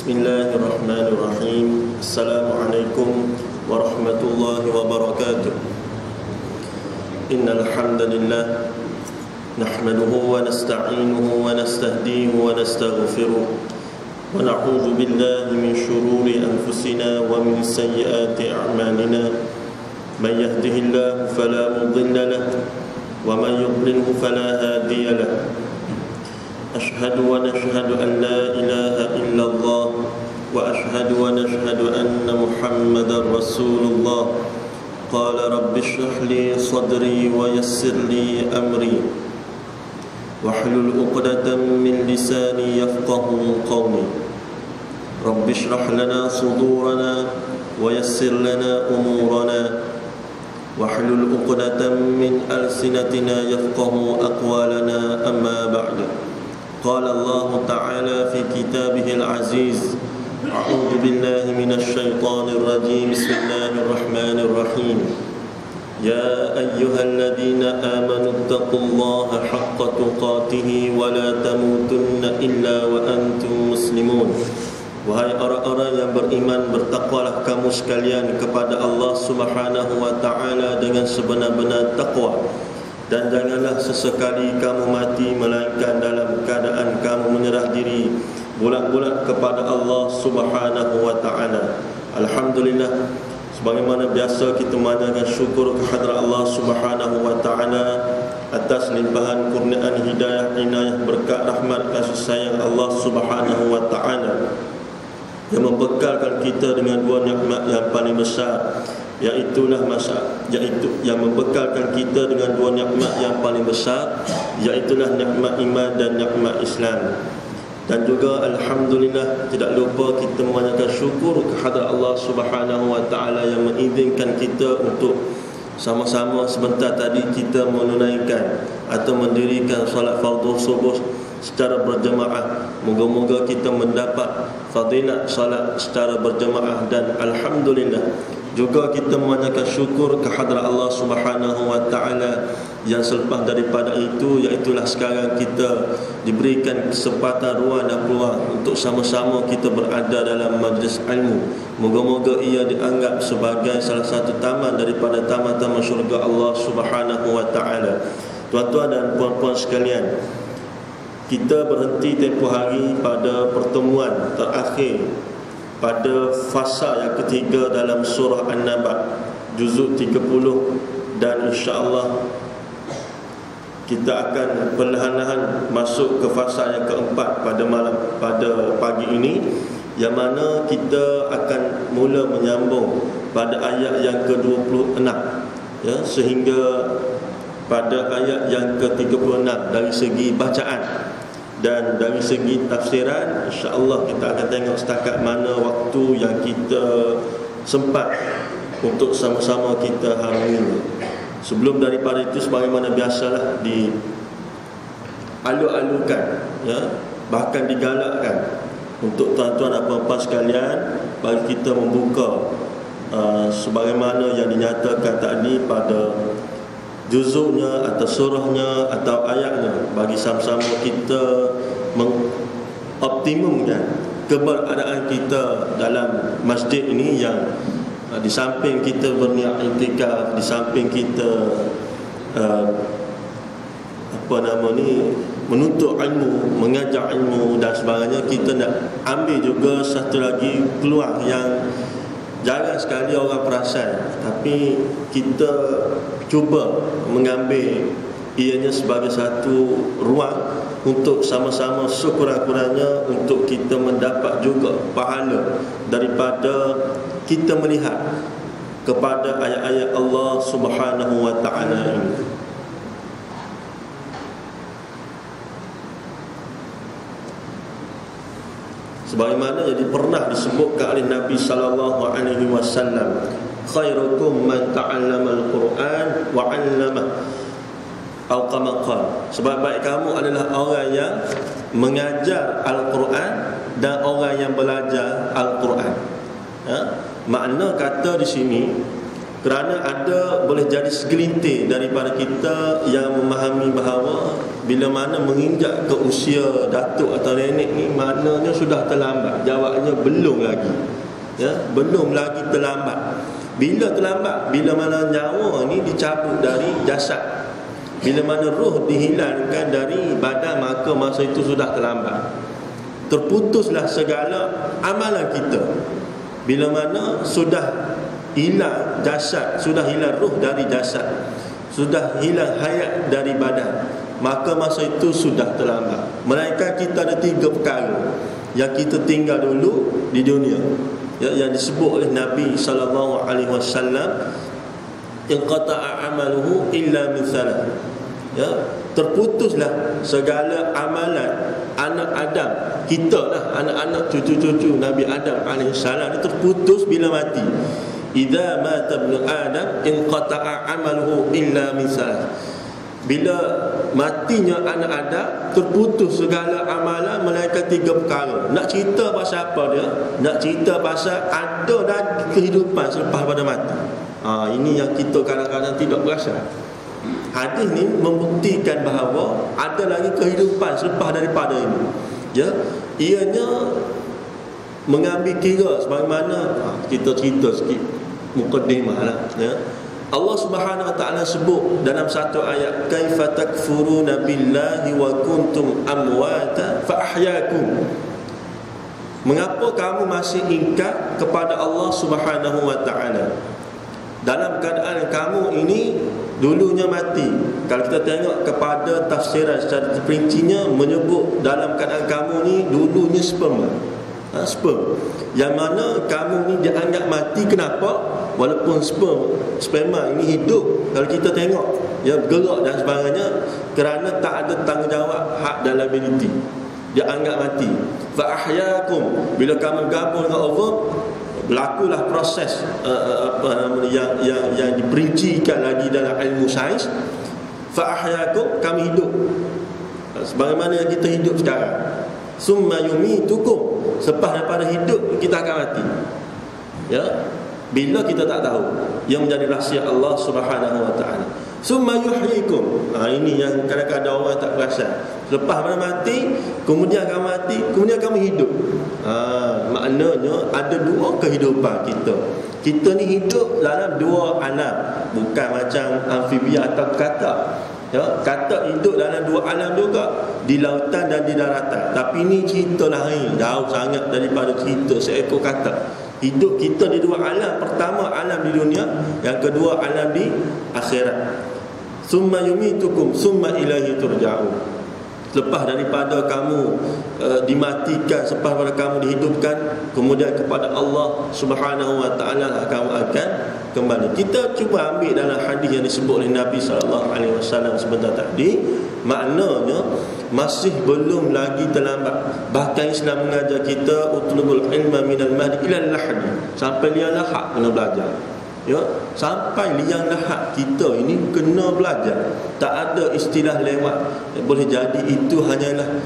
Bismillahirrahmanirrahim. Assalamualaikum warahmatullahi wabarakatuh. Innal hamdalillah nahmaduhu wa nasta'inuhu wa nastahdihi wa nastaghfiruh wa na'udzu billahi min shururi anfusina wa min sayyiati a'malina. Man yahdihillahu fala mudilla lahu wa man yudlilhu fala hadiya lahu. أشهد ونشهد أن لا إله إلا الله وأشهد ونشهد أن محمدا رسول الله. قال رب اشرح لي صدري ويسر لي أمري واحلل عقدة من لساني يفقه قولي. رب اشرح لنا صدورنا ويسر لنا أمورنا واحلل عقدة من ألسنتنا يفقه أقوالنا. أما بعد. قال الله تعالى في كتابه العزيز: أعوذ بالله من الشيطان الرجيم. بسم الله الرحمن الرحيم. يا أيها الذين آمنوا اتقوا الله حق تقاته ولا تموتن إلا وأنتم مسلمون. Wahai orang-orang yang beriman, bertakwalah kamu sekalian kepada Allah Subhanahu wa taala dengan sebenar-benar takwa, dan janganlah sesekali kamu mati melainkan dalam keadaan kamu menyerah diri bulat-bulat kepada Allah Subhanahu wa taala. Alhamdulillah, sebagaimana biasa kita mengaturkan syukur kehadrat Allah Subhanahu wa taala atas limpahan kurniaan hidayah, inayah, berkat, rahmat, kasih sayang Allah Subhanahu wa taala yang membekalkan kita dengan dua nikmat yang paling besar, yaitu yang membekalkan kita dengan dua nikmat yang paling besar, iaitulah nikmat iman dan nikmat Islam. Dan juga alhamdulillah, tidak lupa kita mengucapkan syukur kepada Allah Subhanahu wa taala yang mengizinkan kita untuk sama-sama sebentar tadi kita menunaikan atau mendirikan solat fardu subuh secara berjemaah. Moga-moga kita mendapat fadilat salat secara berjemaah, dan alhamdulillah juga kita mengucapkan syukur kehadrat Allah Subhanahu wa taala yang selepas daripada itu, iaitulah sekarang kita diberikan kesempatan, ruang dan peluang untuk sama-sama kita berada dalam majlis ilmu. Moga-moga ia dianggap sebagai salah satu taman daripada taman-taman syurga Allah Subhanahu wa taala. Tuan-tuan dan puan-puan sekalian, kita berhenti tempoh hari pada pertemuan terakhir pada fasa yang ketiga dalam surah An-Naba, juzuk 30, dan insya-Allah kita akan perlahan-lahan masuk ke fasa yang keempat pada pagi ini, yang mana kita akan mula menyambung pada ayat yang ke-26 ya, sehingga pada ayat yang ke-36 dari segi bacaan. Dan dari segi tafsiran, insya-Allah kita akan tengok setakat mana waktu yang kita sempat untuk sama-sama kita harungi. Sebelum daripada itu, sebagaimana biasalah, dialu-alukan ya, bahkan digalakkan untuk tuan-tuan dan puan-puan sekalian, bagi kita membuka sebagaimana yang dinyatakan tadi pada juzuknya atau surahnya atau ayatnya, bagi sama-sama kita mengoptimumkan keberadaan kita dalam masjid ini, yang di samping kita berniat iktikaf, di samping kita menuntut ilmu, mengajar ilmu dan sebagainya, kita nak ambil juga satu lagi peluang yang jarang sekali orang perasan, tapi kita cuba mengambil ianya sebagai satu ruang untuk sama-sama sekurang-kurangnya untuk kita mendapat juga pahala daripada kita melihat kepada ayat-ayat Allah Subhanahu wa taala ini. Sebagaimana jadi pernah disebutkan oleh Nabi sallallahu alaihi wasallam, khairukum man ta'allama al-Quran wa 'allama, atau kama qala, sebaik-baik kamu adalah orang yang mengajar Al-Quran dan orang yang belajar Al-Quran. Makna kata di sini, Kerana ada boleh jadi segelintir daripada kita yang memahami bahawa bila mana menginjak ke usia datuk atau nenek ni maknanya sudah terlambat. Jawabnya belum lagi. Ya, belum lagi terlambat. Bila terlambat? Bila mana nyawa ni dicabut dari jasad. Bila mana roh dihilangkan dari badan, maka masa itu sudah terlambat. Terputuslah segala amalan kita. Bila mana sudah hilang jasad, sudah hilang roh dari jasad, sudah hilang hayat dari badan, maka masa itu sudah terlambat. Melainkan kita ada 3 perkara yang kita tinggal dulu di dunia, ya, yang disebut oleh Nabi SAW, inqata'a amaluhu illa min thalath. Ya, terputuslah segala amalan anak Adam, kita lah, anak-anak cucu-cucu Nabi Adam alaihissalam, terputus bila mati. Idza mata ibnu Adam inqata'a amaluhu illa min thalath. Bila matinya anak Adam, terputus segala amalan melainkan 3 perkara. Nak cerita pasal apa dia? Nak cerita pasal ada dah kehidupan selepas pada mati. Ini yang kita kadang-kadang tidak berasa. Hadis ni membuktikan bahawa ada lagi kehidupan selepas daripada ini. Ya, ianya mengambil kira sebagaimana kita cerita sikit mukaddimah lah, ya. Allah Subhanahu wa taala sebut dalam satu ayat, kaifa takfuruna billahi wa kuntum amwata fa ahyaakum. Mengapa kamu masih ingkar kepada Allah Subhanahu wa taala dalam keadaan kamu ini dulunya mati? Kalau kita tengok kepada tafsiran secara terperincinya, menyebut dalam keadaan kamu ni dulunya sperma. Sperm yang mana kamu ni dianggap mati. Kenapa? Walaupun sperma ini hidup, kalau kita tengok ya, bergerak dan sebagainya, kerana tak ada tanggungjawab hak dan liability, dia anggap mati. Fa ahyaakum, bila kamu gabung dengan Allah, berlakulah proses yang diperincikan lagi dalam ilmu sains. Fa ahyaakum, kami hidup sebagaimana yang kita hidup sekarang. Summa yumitukum, selepas daripada hidup kita akan mati. Ya, bila kita tak tahu, yang menjadi rahsia Allah Subhanahu wa taala. Summa yuhyikum, ini yang kadang-kadang orang tak perasan. Lepas pada mati, kemudian kamu mati, kemudian kamu hidup. Maknanya ada 2 kehidupan kita. Kita ni hidup dalam 2 alam, bukan macam amfibia atau katak. Ya, katak hidup dalam 2 alam juga, di lautan dan di daratan. Tapi ni cerita lain, jauh sangat daripada cerita seekor katak. Hidup kita di 2 alam. Pertama alam di dunia, yang kedua alam di akhirat. Summa yumitukum summa ilaihi turja'un. Lepas daripada kamu dimatikan, selepas daripada kamu dihidupkan, kemudian kepada Allah Subhanahu wa taala kamu akan kembali. Kita cuba ambil dalam hadis yang disebut oleh Nabi SAW sebentar tadi, maknanya masih belum lagi terlambat. Bahkan Islam mengajar kita utlubul ilma minal mahdi ilal lahdi, sampai liang lahad kena belajar. Ya, sampai liang lahad kita ini kena belajar. Tak ada istilah lewat. Boleh jadi itu hanyalah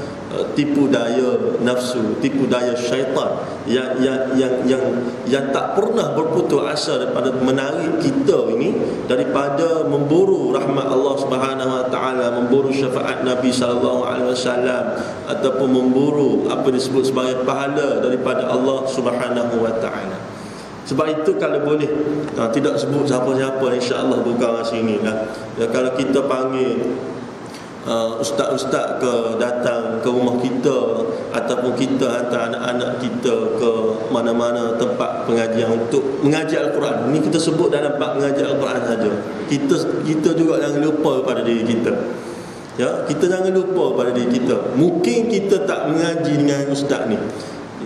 tipu daya nafsu, tipu daya syaitan yang tak pernah berputus asa daripada menarik kita ini daripada memburu rahmat Allah Subhanahu wa taala, memburu syafaat Nabi sallallahu alaihi wasallam, ataupun memburu apa disebut sebagai pahala daripada Allah Subhanahu wa taala. Sebab itu kalau boleh tidak sebut siapa-siapa, insya-Allah bukan kat sini lah. Ya, kalau kita panggil ustaz-ustaz ke datang ke rumah kita, ataupun kita hantar anak-anak kita ke mana-mana tempat pengajian untuk mengaji Al-Quran. Ini kita sebut dalam bab mengaji Al-Quran saja. Kita juga jangan lupa pada diri kita. Ya, kita jangan lupa pada diri kita. Mungkin kita tak mengaji dengan ustaz ni,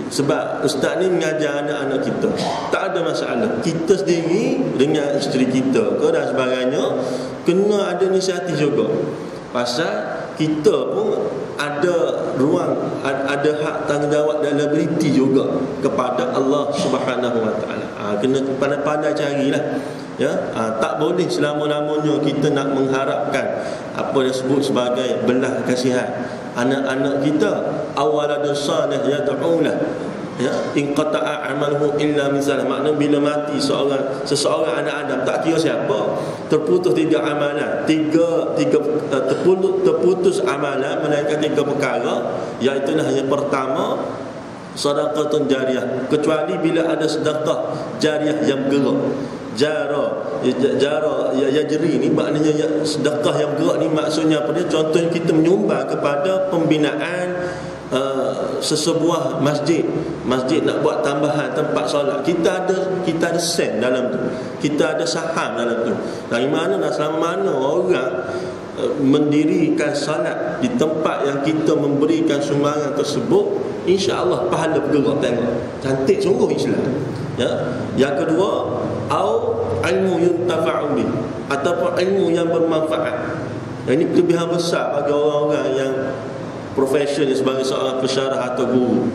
sebab ustaz ni mengajar anak-anak kita, tak ada masalah. Kita sendiri dengan isteri kita ke dan sebagainya kena ada inisiatif juga. Pasal kita pun ada ruang, ada hak tanggungjawab dan liability juga kepada Allah Subhanahu wa taala. Kena pandai-pandai carilah. Ya, tak boleh selama-lamanya kita nak mengharapkan apa yang disebut sebagai belas kasihan anak-anak kita. Awaladun salih yad'ulah, Ya, in qata'a amaluhu illa min salah. Makna bila mati seseorang anak Adam, tak kira siapa, terputus 3 amalan, terputus amalan melainkan 3 perkara, iaitu yang pertama sedekah jariah, kecuali bila ada sedekah jariah yang bergerak. Jara yajri ni maknanya sedekah yang bergerak ni maksudnya apa dia? Contohnya kita menyumbang kepada pembinaan sesebuah masjid nak buat tambahan tempat solat, kita ada sen dalam tu, kita ada saham dalam tu. Dari mana dan selama mana orang mendirikan solat di tempat yang kita memberikan sumbangan tersebut, insya-Allah pahala bergerak. Tengok cantik sungguh Islam. Ya. Yang kedua, au ilmu yuntafa'u bih, ataupun ilmu yang bermanfaat. Ini kelebihan besar bagi orang-orang yang profession sebagai seorang pensyarah atau guru,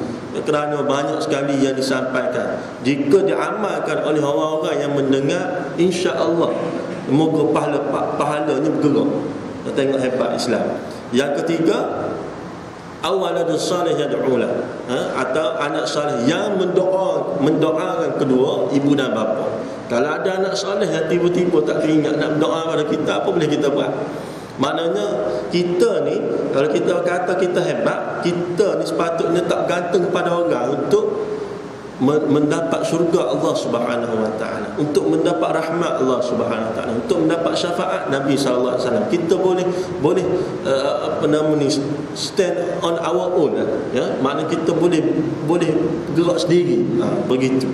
kerana banyak sekali yang disampaikan. Jika diamalkan oleh orang-orang yang mendengar, insya-Allah moga pahalanya bergerak. Tengok hebat Islam. Yang ketiga, awaladun salih yad'ulah, atau anak salih yang mendoakan kedua ibu dan bapa. Kalau ada anak salih yang tiba-tiba tak teringat nak berdoa pada kita, apa boleh kita buat? Maknanya kita ni, kalau kita kata kita hebat, kita ni sepatutnya tak gantung kepada orang untuk mendapat syurga Allah Subhanahu wa taala, untuk mendapat rahmat Allah Subhanahu wa taala, untuk mendapat syafaat Nabi sallallahu alaihi wasallam. Kita boleh stand on our own, ya. Maknanya kita boleh gerak sendiri, begitu,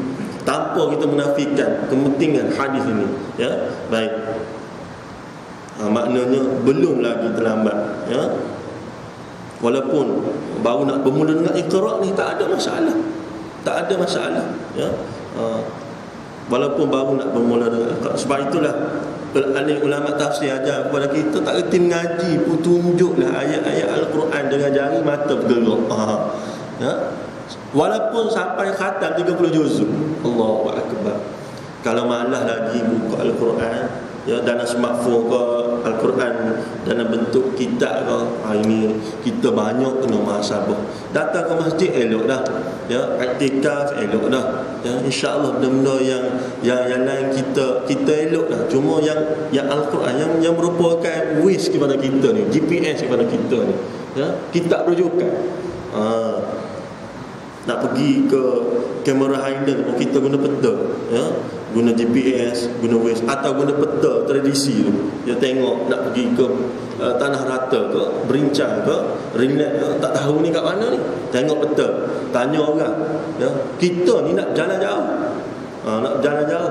tanpa kita menafikan kepentingan hadis ini, ya. Baik. Maknanya belum lagi terlambat, ya. Walaupun baru nak bermula dengan Iqra ni, tak ada masalah, ya. Walaupun baru nak bermula dengan Iqra. Sebab itulah ahli ulama tafsir ajar kepada kita, tak reti mengaji pun tunjuklah ayat-ayat Al-Quran dengan jari mata bergerak, ya. Walaupun sampai khatam 30 juzuk, Allahu akbar. Kalau malas lagi buka Al-Quran, ya, dalam smartphone ke, Al-Quran dalam bentuk kitab ke, ini kita banyak kena muhasabah. Datang ke masjid elok dah, ya, iktikaf elok dah, ya, insya-Allah benda-benda yang lain kita elok dah. Cuma yang Al-Quran yang merupakan waste kepada kita ni, GPS kepada kita ni, ya, kitab rujukan. Nak pergi ke kamera Hayden, kita guna peta, ya, guna GPS, guna Waze, atau guna peta tradisi tu. Dia tengok nak pergi ke Tanah Rata ke, Berincang ke, Rinat ke, tak tahu ni kat mana ni. Tengok peta, tanya orang, ya. Kita ni nak jalan jauh, nak jalan jauh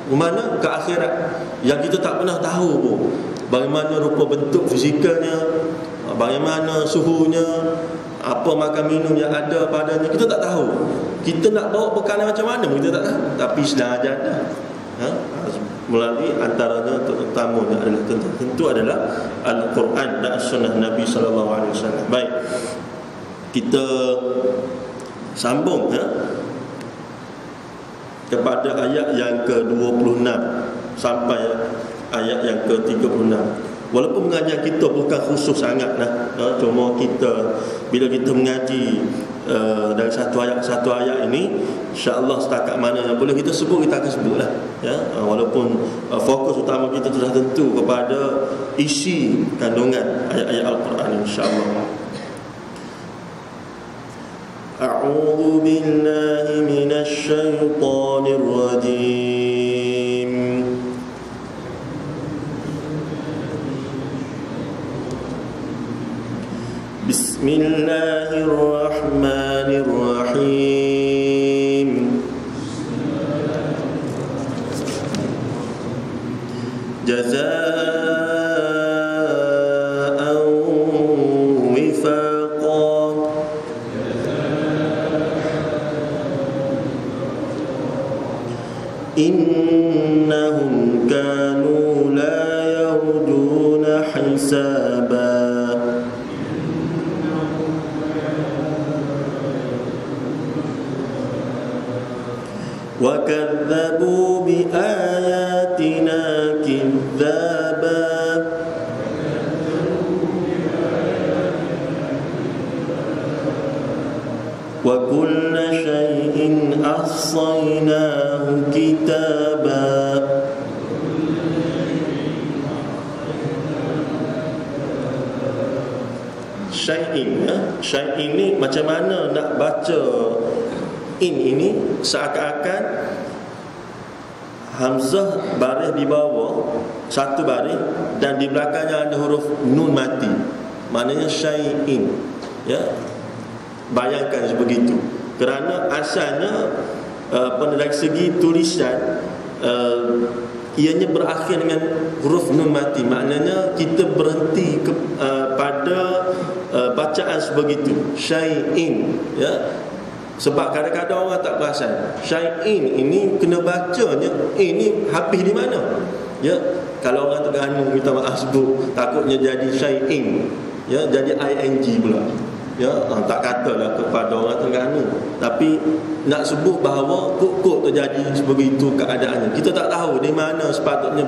ke mana? Ke akhirat, yang kita tak pernah tahu pun bagaimana rupa bentuk fizikalnya, bagaimana suhunya, apa makan minum yang ada padanya, kita tak tahu. Kita nak bawa bekal macam mana kita tak tahu. Tapi Islam ajar dah, ha? Melalui antaranya terutamanya adalah tentu adalah Al-Quran dan Sunnah Nabi sallallahu alaihi wasallam. Baik, kita sambung, ya, kepada ayat yang ke-26 sampai ayat yang ke-36. Walaupun mengajar kita bukan khusus sangat lah, cuma kita bila kita mengaji dari satu ayat ini, insya-Allah setakat mana yang boleh kita sebut, kita akan sebutlah, ya. Walaupun fokus utama kita sudah tentu kepada isi kandungan ayat-ayat Al-Quran, insya-Allah. A'udzu billahi minasy syaithanir rajim. Bismillahirrahmanirrahim. Jazaa'an wifaqan. Innahum kanu la yarjuna hisaba. وَكَذَّبُوا بِآيَاتِنَا كِذَّابًا وَكُلَّ شَيْءٍ ahsaynahu kitaba. Syai'in, syai'in ni macam mana nak baca ini seakan-akan hamzah baris di bawah satu baris dan di belakangnya ada huruf nun mati, maknanya syai'in, ya. Bayangkan sebegitu, kerana asalnya dari segi tulisan ianya berakhir dengan huruf nun mati, maknanya kita berhenti pada bacaan sebegitu, syai'in, ya. Sebab kadang-kadang orang tak perasan syai'in ini kena bacanya ini habis di mana, ya. Kalau orang Terengganu minta maaf sebut, takutnya jadi syai'in, ya, jadi ing pula, ya. Tak katalah kepada orang Terengganu, tapi nak sebut bahawa kok terjadi begitu keadaannya. Kita tak tahu di mana sepatutnya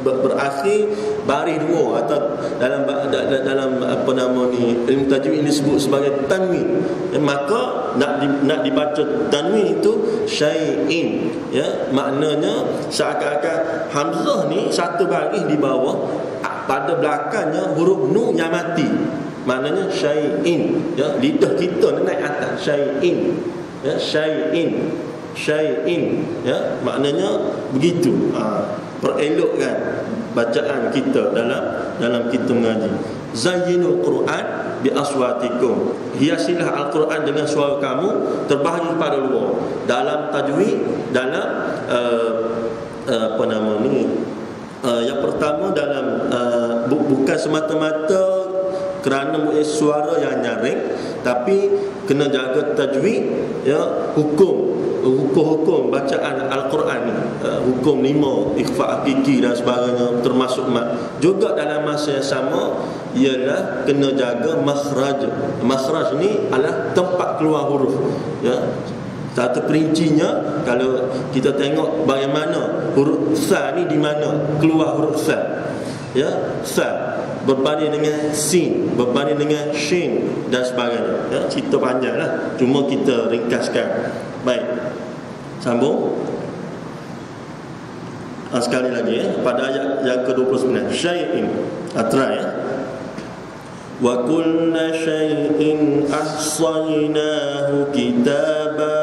berakhir baris dua, atau dalam apa nama ni, ilmu tajwid ini disebut sebagai tanwin. Maka nak dibaca tanwin itu syai'in, ya. Maknanya seakan-akan hamzah ni satu baris di bawah, pada belakangnya huruf nun yang mati, maknanya syai'in, ya. Lidah kita naik atas, syai'in, ya, syai'in, ya, maknanya begitu. Perelokkan bacaan kita dalam kita mengaji. Zayyinul Quran bi aswatikum, hiasilah Al-Quran dengan suara kamu, terbahagi pada luar. Dalam tajwid, dalam apa nama ni, yang pertama dalam bukan semata-mata kerana suara yang nyaring, tapi kena jaga tajwid, ya, hukum bacaan Al-Quran ni, hukum 5, ikhfa hakiki dan sebagainya, termasuk juga dalam masa yang sama ialah kena jaga makhraj. Makhraj ni adalah tempat keluar huruf, ya. Satu perincinya, kalau kita tengok bagaimana huruf sa ni di mana keluar huruf sa, ya, sa berbanding dengan sin, berbanding dengan shin dan sebagainya, ya. Cerita panjang lah, cuma kita ringkaskan. Baik, sambung. Sekali lagi, ya, pada ayat yang ke-29, syai'in, try, ya. Wa kulla syai'in ahsaynahu kitaba.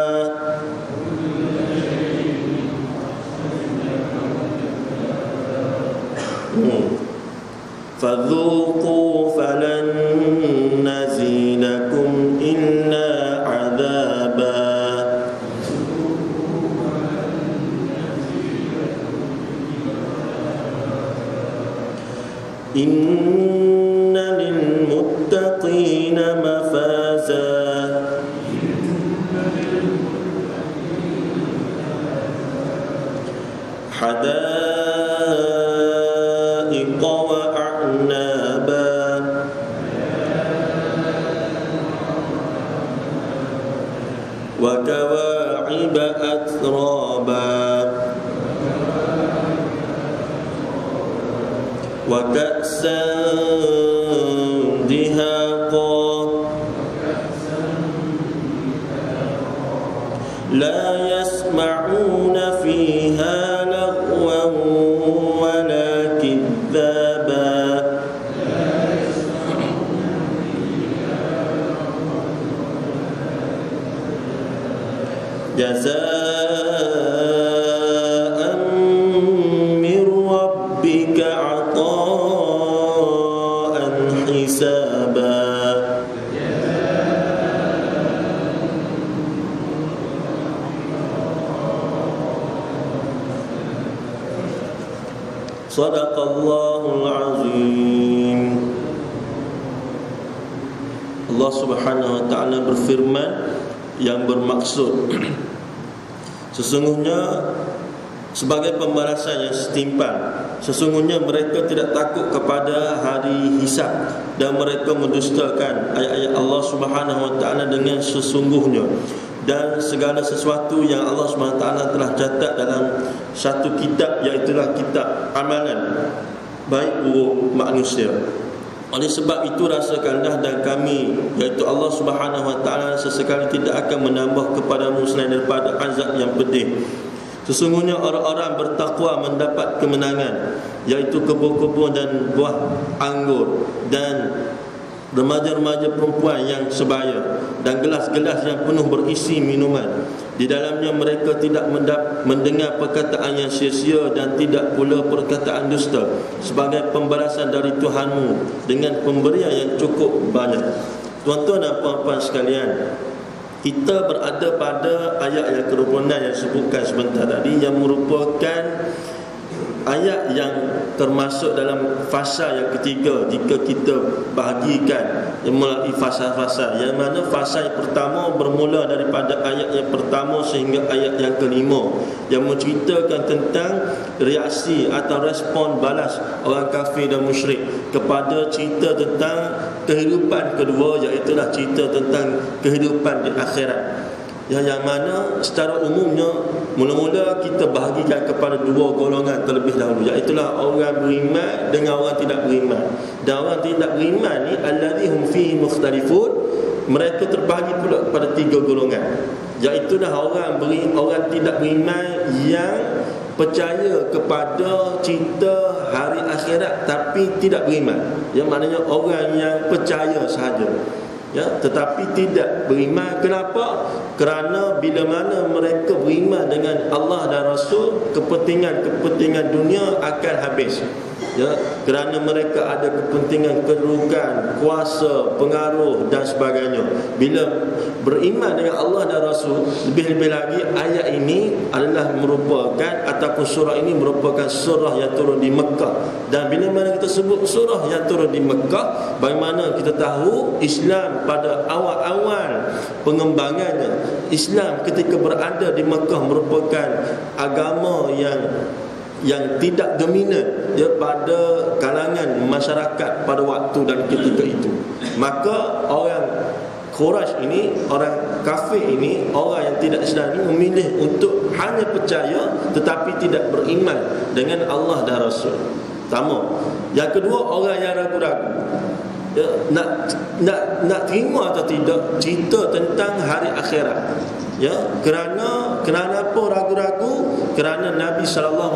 فذوقوا فلن نزيدكم إلا عذابا. إن للمتقين مفازا. حدائق وأعنابا. وكواعب أترابا. وكأسا دهاقا. لا يسمعون فيها لغوا ولا كذابا. جزاء من ربك عطاء حسابا. Sadaqallahul azim. Allah Subhanahu wa ta'ala berfirman yang bermaksud sesungguhnya sebagai pembalasan yang setimpal, sesungguhnya mereka tidak takut kepada hari hisab dan mereka mendustakan ayat-ayat Allah Subhanahu wa ta'ala dengan sesungguhnya, dan segala sesuatu yang Allah Subhanahu wa ta'ala telah catat dalam satu kitab, iaitu kitab amalan baik buruk manusia. Oleh sebab itu rasakanlah dan kami, iaitu Allah Subhanahu Wa Taala, sesekali tidak akan menambah kepadamu selain daripada azab yang pedih. Sesungguhnya orang-orang bertakwa mendapat kemenangan, iaitu kebun-kebun dan buah anggur dan remaja-remaja perempuan yang sebaya dan gelas-gelas yang penuh berisi minuman. Di dalamnya mereka tidak mendengar perkataan yang sia-sia dan tidak pula perkataan dusta, sebagai pembalasan dari Tuhanmu dengan pemberian yang cukup banyak. Tuan-tuan dan puan-puan sekalian, kita berada pada ayat yang ke-26 yang sebutkan sebentar tadi, yang merupakan ayat yang termasuk dalam fasa yang ketiga jika kita bahagikan melalui fasa-fasa, yang mana fasa yang pertama bermula daripada ayat yang pertama sehingga ayat yang kelima, yang menceritakan tentang reaksi atau respon balas orang kafir dan musyrik kepada cerita tentang kehidupan kedua, iaitu cerita tentang kehidupan di akhirat. Yang mana secara umumnya mula-mula kita bahagikan kepada dua golongan terlebih dahulu, iaitu orang beriman dengan orang tidak beriman. Dan orang tidak beriman ni alladzihum fihi mukhtalifun, mereka terbahagi pula kepada tiga golongan, iaitu orang tidak beriman yang percaya kepada cerita hari akhirat tapi tidak beriman. Yang maknanya orang yang percaya sahaja, tetapi tidak beriman. Kenapa? Kerana bila mana mereka beriman dengan Allah dan Rasul, kepentingan dunia akan habis. Kerana mereka ada kepentingan kedudukan, kuasa, pengaruh dan sebagainya. Bila beriman dengan Allah dan Rasul, lebih-lebih lagi ayat ini adalah merupakan, ataupun surah ini merupakan surah yang turun di Mekah. Dan bila mana kita sebut surah yang turun di Mekah, bagaimana kita tahu Islam pada awal-awal pengembangannya, Islam ketika berada di Mekah merupakan agama yang tidak dominan pada kalangan masyarakat pada waktu dan ketika itu. Maka orang Quraisy ini, orang kafir ini, orang yang tidak Islam ini memilih untuk hanya percaya tetapi tidak beriman dengan Allah dan Rasul. Pertama. Yang kedua, orang yang ragu-ragu, nak terima atau tidak cerita tentang hari akhirat. Kerana apa ragu-ragu? Kerana Nabi SAW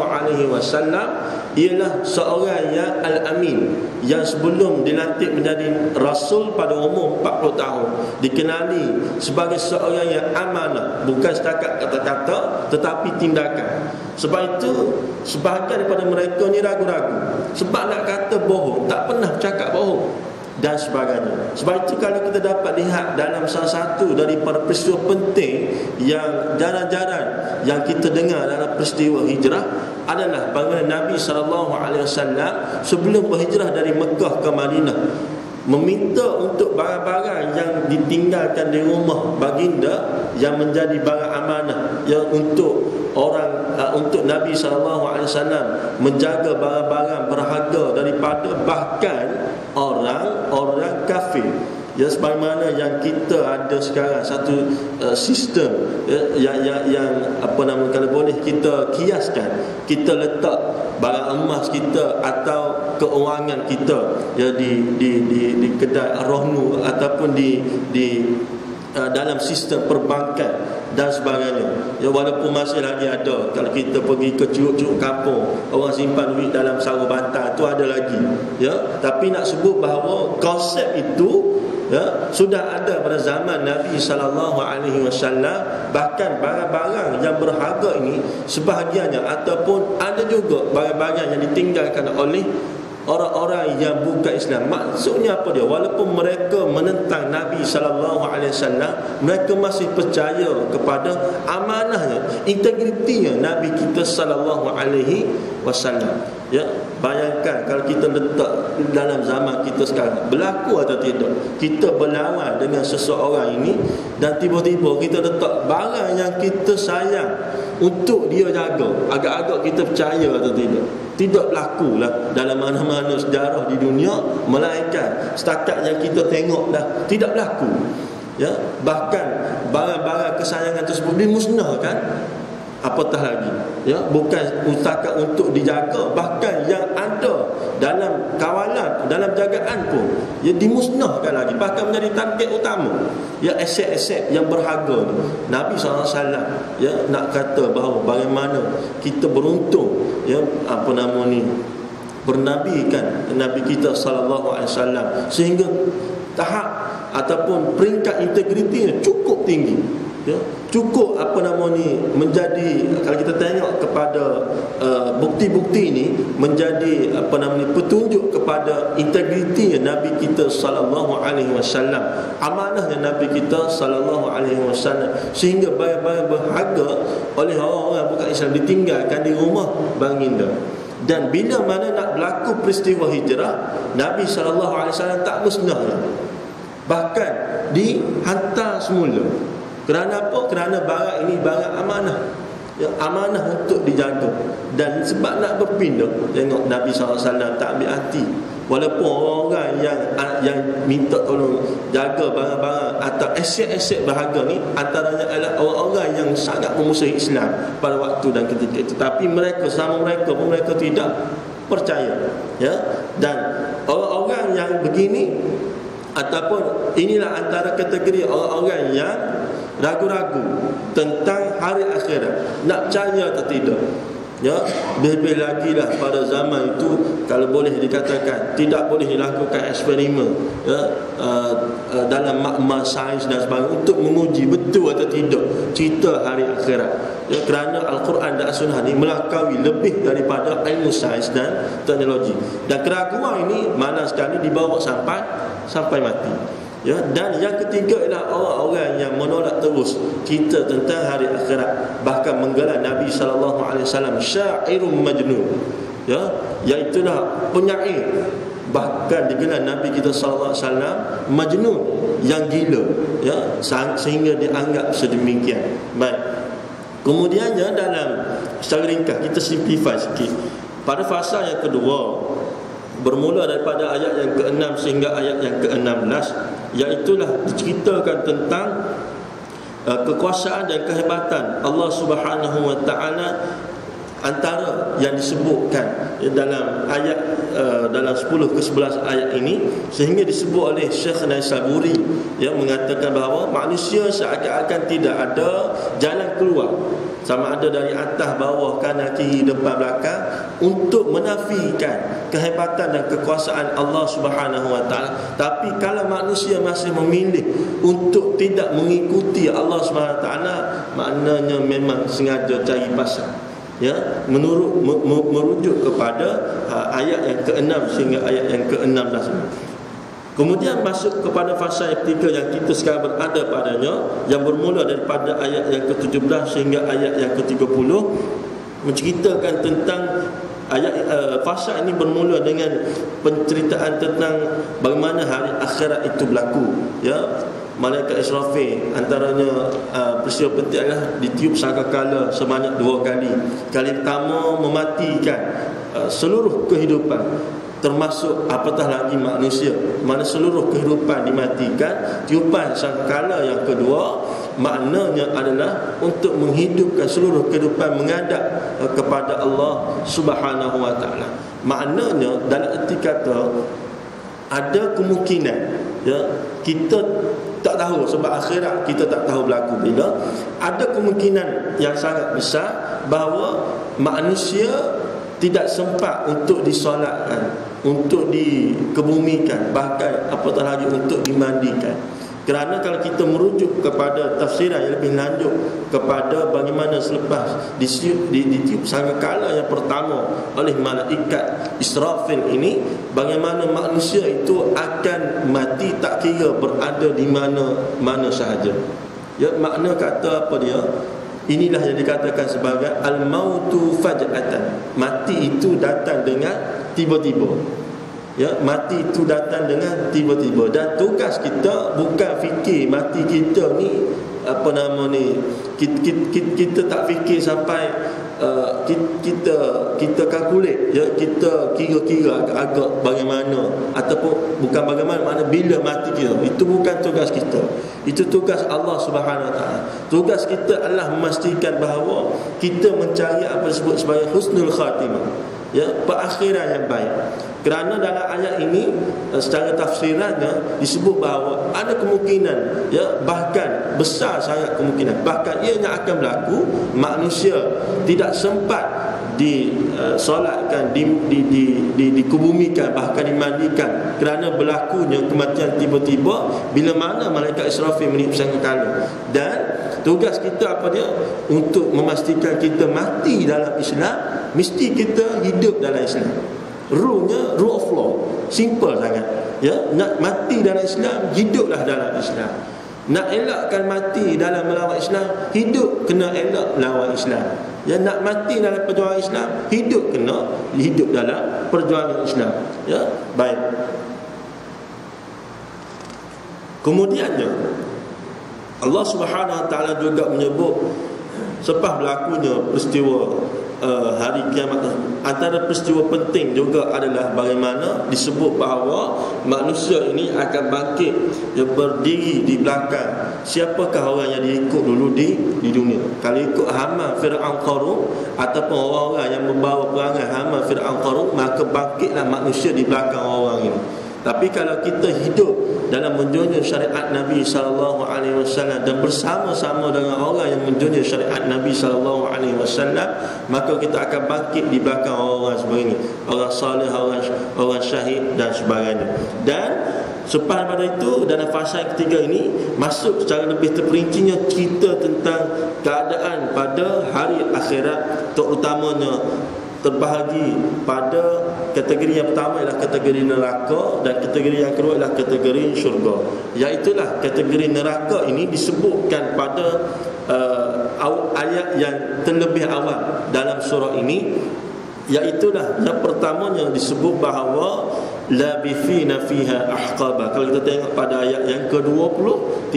ialah seorang yang al-amin, yang sebelum dilantik menjadi rasul pada umur 40 tahun dikenali sebagai seorang yang amanah, bukan setakat kata-kata tetapi tindakan. Sebab itu sebahagian daripada mereka ni ragu-ragu, sebab nak kata bohong, tak pernah cakap bohong dan sebagainya. Sebab itu kalau kita dapat lihat dalam salah satu daripada peristiwa penting yang jarang-jarang yang kita dengar dalam peristiwa hijrah adalah bagaimana Nabi SAW sebelum berhijrah dari Mekah ke Madinah meminta untuk barang-barang yang ditinggalkan di rumah baginda yang menjadi barang amanah, yang untuk Nabi SAW menjaga barang-barang berharga daripada bahkan orang kafir. Sebagaimana yang kita ada sekarang satu sistem yang kalau boleh kita kiaskan, kita letak barang emas kita atau keuangan kita di kedai rohnu ataupun di dalam sistem perbankan dan sebagainya. Walaupun masih lagi ada, kalau kita pergi ke curug-curug kampung, orang simpan duit dalam sarung bantal, tu ada lagi. Tapi nak sebut bahawa konsep itu sudah ada pada zaman Nabi SAW. Bahkan barang-barang yang berharga ini sebahagiannya ataupun ada juga barang-barang yang ditinggalkan oleh orang-orang yang bukan Islam. Maksudnya apa dia? Walaupun mereka menentang Nabi SAW, mereka masih percaya kepada amanahnya, integritinya Nabi kita SAW. Bayangkan kalau kita letak dalam zaman kita sekarang, berlaku atau tidak kita berlawan dengan seseorang ini dan tiba-tiba kita letak barang yang kita sayang untuk dia jaga, agak-agak kita percaya atau tidak. Tidak berlaku lah dalam mana-mana sejarah di dunia, melainkan setakat yang kita tengok dah tidak berlaku. Bahkan barang-barang kesayangan tersebut dimusnahkan apatah lagi, ya, bukan setakat untuk dijaga, bahkan yang ada dalam kawalan, dalam jagaan pun ya dimusnahkan lagi, bahkan menjadi target utama. Ya, aset-aset yang berharga. Nabi SAW ya nak kata bahawa bagaimana kita beruntung, ya, apa nama ni, bernabikan Nabi kita sallallahu alaihi wasallam, sehingga tahap ataupun peringkat integritinya cukup tinggi, ya, cukup apa nama ni menjadi, kalau kita tengok kepada bukti-bukti ini menjadi apa nama ni petunjuk kepada integriti Nabi kita sallallahu alaihi wasallam, amanahnya Nabi kita sallallahu alaihi wasallam, sehingga barang-barang berharga oleh orang-orang bukan Islam ditinggalkan di rumah baginda. Dan bila mana nak berlaku peristiwa hijrah, Nabi sallallahu alaihi wasallam tak musnah, bahkan dihantar semula. Kerana apa? Kerana barang ini barang amanah, ya, amanah untuk dijaga. Dan sebab nak berpindah, tengok Nabi SAW tak ambil hati. Walaupun orang yang minta tolong jaga barang-barang atau aset-aset berharga ni antaranya adalah orang-orang yang sangat memusuhi Islam pada waktu dan ketika itu, tapi mereka sama mereka pun mereka tidak percaya, ya. Dan orang-orang yang begini ataupun inilah antara kategori orang-orang yang ragu-ragu tentang hari akhirat, nak percaya atau tidak. Ya, lebih lagi lah pada zaman itu, kalau boleh dikatakan tidak boleh dilakukan eksperimen, ya, dalam makmal sains dan sebagainya untuk menguji betul atau tidak cerita hari akhirat. Ya, kerana Al-Quran dan Sunnah ini melakaui lebih daripada ilmu sains dan teknologi. Dan keraguan ini mana sekali dibawa sampai mati. Ya, dan yang ketiga ialah orang-orang yang menolak terus cerita tentang hari akhirat, bahkan menggelar Nabi sallallahu alaihi wasallam syairun majnun, ya, iaitulah penyair, bahkan digelar Nabi kita sallallahu alaihi wasallam majnun, yang gila, ya, sehingga dianggap sedemikian. Baik. Kemudiannya dalam secara ringkas kita simplify sikit. Pada fasa yang kedua, bermula daripada ayat yang ke-6 sehingga ayat yang ke-16, iaitulah diceritakan tentang kekuasaan dan kehebatan Allah Subhanahu wa taala, antara yang disebutkan dalam ayat dalam 10 ke 11 ayat ini, sehingga disebut oleh Syekh Naisaburi yang mengatakan bahawa manusia seakan-akan tidak ada jalan keluar, sama ada dari atas, bawah, kanan, kiri, depan, belakang, untuk menafikan kehebatan dan kekuasaan Allah Subhanahu wa taala. Tapi kalau manusia masih memilih untuk tidak mengikuti Allah Subhanahu wa taala, maknanya memang sengaja cari pasal, ya, merujuk kepada ayat yang ke-6 sehingga ayat yang ke-16. Kemudian masuk kepada fasa yang ketiga yang kita sekarang berada padanya, yang bermula daripada ayat yang ke-17 sehingga ayat yang ke-30, menceritakan tentang fasa ini bermula dengan penceritaan tentang bagaimana hari akhirat itu berlaku, ya. Malaikat Israfil, antaranya peristiwa penting adalah ditiup sangkakala sebanyak 2 kali. Kali pertama mematikan seluruh kehidupan, termasuk apatah lagi manusia, mana seluruh kehidupan dimatikan. Tiupan sangkakala yang kedua maknanya adalah untuk menghidupkan seluruh kehidupan, menghadap kepada Allah Subhanahu wa taala. Maknanya dalam erti kata ada kemungkinan, ya, kita tak tahu, sebab akhirat kita tak tahu berlaku bila. Ada kemungkinan yang sangat besar bahawa manusia tidak sempat untuk disolatkan, untuk dikebumikan, bahkan apatah lagi untuk dimandikan. Kerana kalau kita merujuk kepada tafsiran yang lebih lanjut kepada bagaimana selepas ditiup sangkakala yang pertama oleh malaikat Israfil ini, bagaimana manusia itu akan mati tak kira berada di mana sahaja. Ya, makna kata apa dia? Inilah yang dikatakan sebagai al-mautu faj'atan. Mati itu datang dengan tiba-tiba. Ya, mati itu datang dengan tiba-tiba. Dan tugas kita bukan fikir mati kita ni apa nama ni, kita tak fikir sampai kita kalkulate, ya, kita kira-kira agak bagaimana, ataupun bukan bagaimana, makna bila mati kita. Itu bukan tugas kita, itu tugas Allah Subhanahu Wa Taala. Tugas kita adalah memastikan bahawa kita mencari apa disebut sebagai husnul khatimah, ya, perakhiran yang baik. Kerana dalam ayat ini secara tafsirannya disebut bahawa ada kemungkinan, ya, bahkan besar sangat kemungkinan, bahkan ianya akan berlaku manusia tidak sempat disolatkan, dikubumikan, bahkan dimandikan, kerana berlakunya kematian tiba-tiba bila mana malaikat Israfil meniup sangkakala. Dan tugas kita apa dia? Untuk memastikan kita mati dalam Islam, mesti kita hidup dalam Islam. Rule of law, simple sangat, ya. Nak mati dalam Islam, hiduplah dalam Islam. Nak elakkan mati dalam melawan Islam, hidup kena elak lawan Islam. Ya, nak mati dalam perjuangan Islam, hidup kena hidup dalam perjuangan Islam. Ya, baik. Kemudiannya Allah Subhanahu Wa Taala juga menyebut selepas berlakunya peristiwa hari kiamat, antara peristiwa penting juga adalah bagaimana disebut bahawa manusia ini akan bangkit, berdiri di belakang siapakah orang yang diikut dulu di dunia. Kalau ikut Haman, Fir'aun, Qarun, ataupun orang-orang yang membawa perangai Haman, Fir'aun, Qarun, maka bangkitlah manusia di belakang orang ini. Tapi kalau kita hidup dalam menjunjung syariat Nabi SAW dan bersama-sama dengan orang yang menjunjung syariat Nabi SAW, maka kita akan bangkit di belakang orang sebegini, orang salih, orang syahid dan sebagainya. Dan selepas daripada itu, dalam fasa yang ketiga ini masuk secara lebih terperincinya cerita tentang keadaan pada hari akhirat, terutamanya terbahagi pada kategori yang pertama ialah kategori neraka, dan kategori yang kedua ialah kategori syurga. Iaitulah kategori neraka ini disebutkan pada ayat yang terlebih awal dalam surah ini, iaitulah yang pertamanya disebut bahawa labithina fiha ahqaba. Kalau kita tengok pada ayat yang ke-23,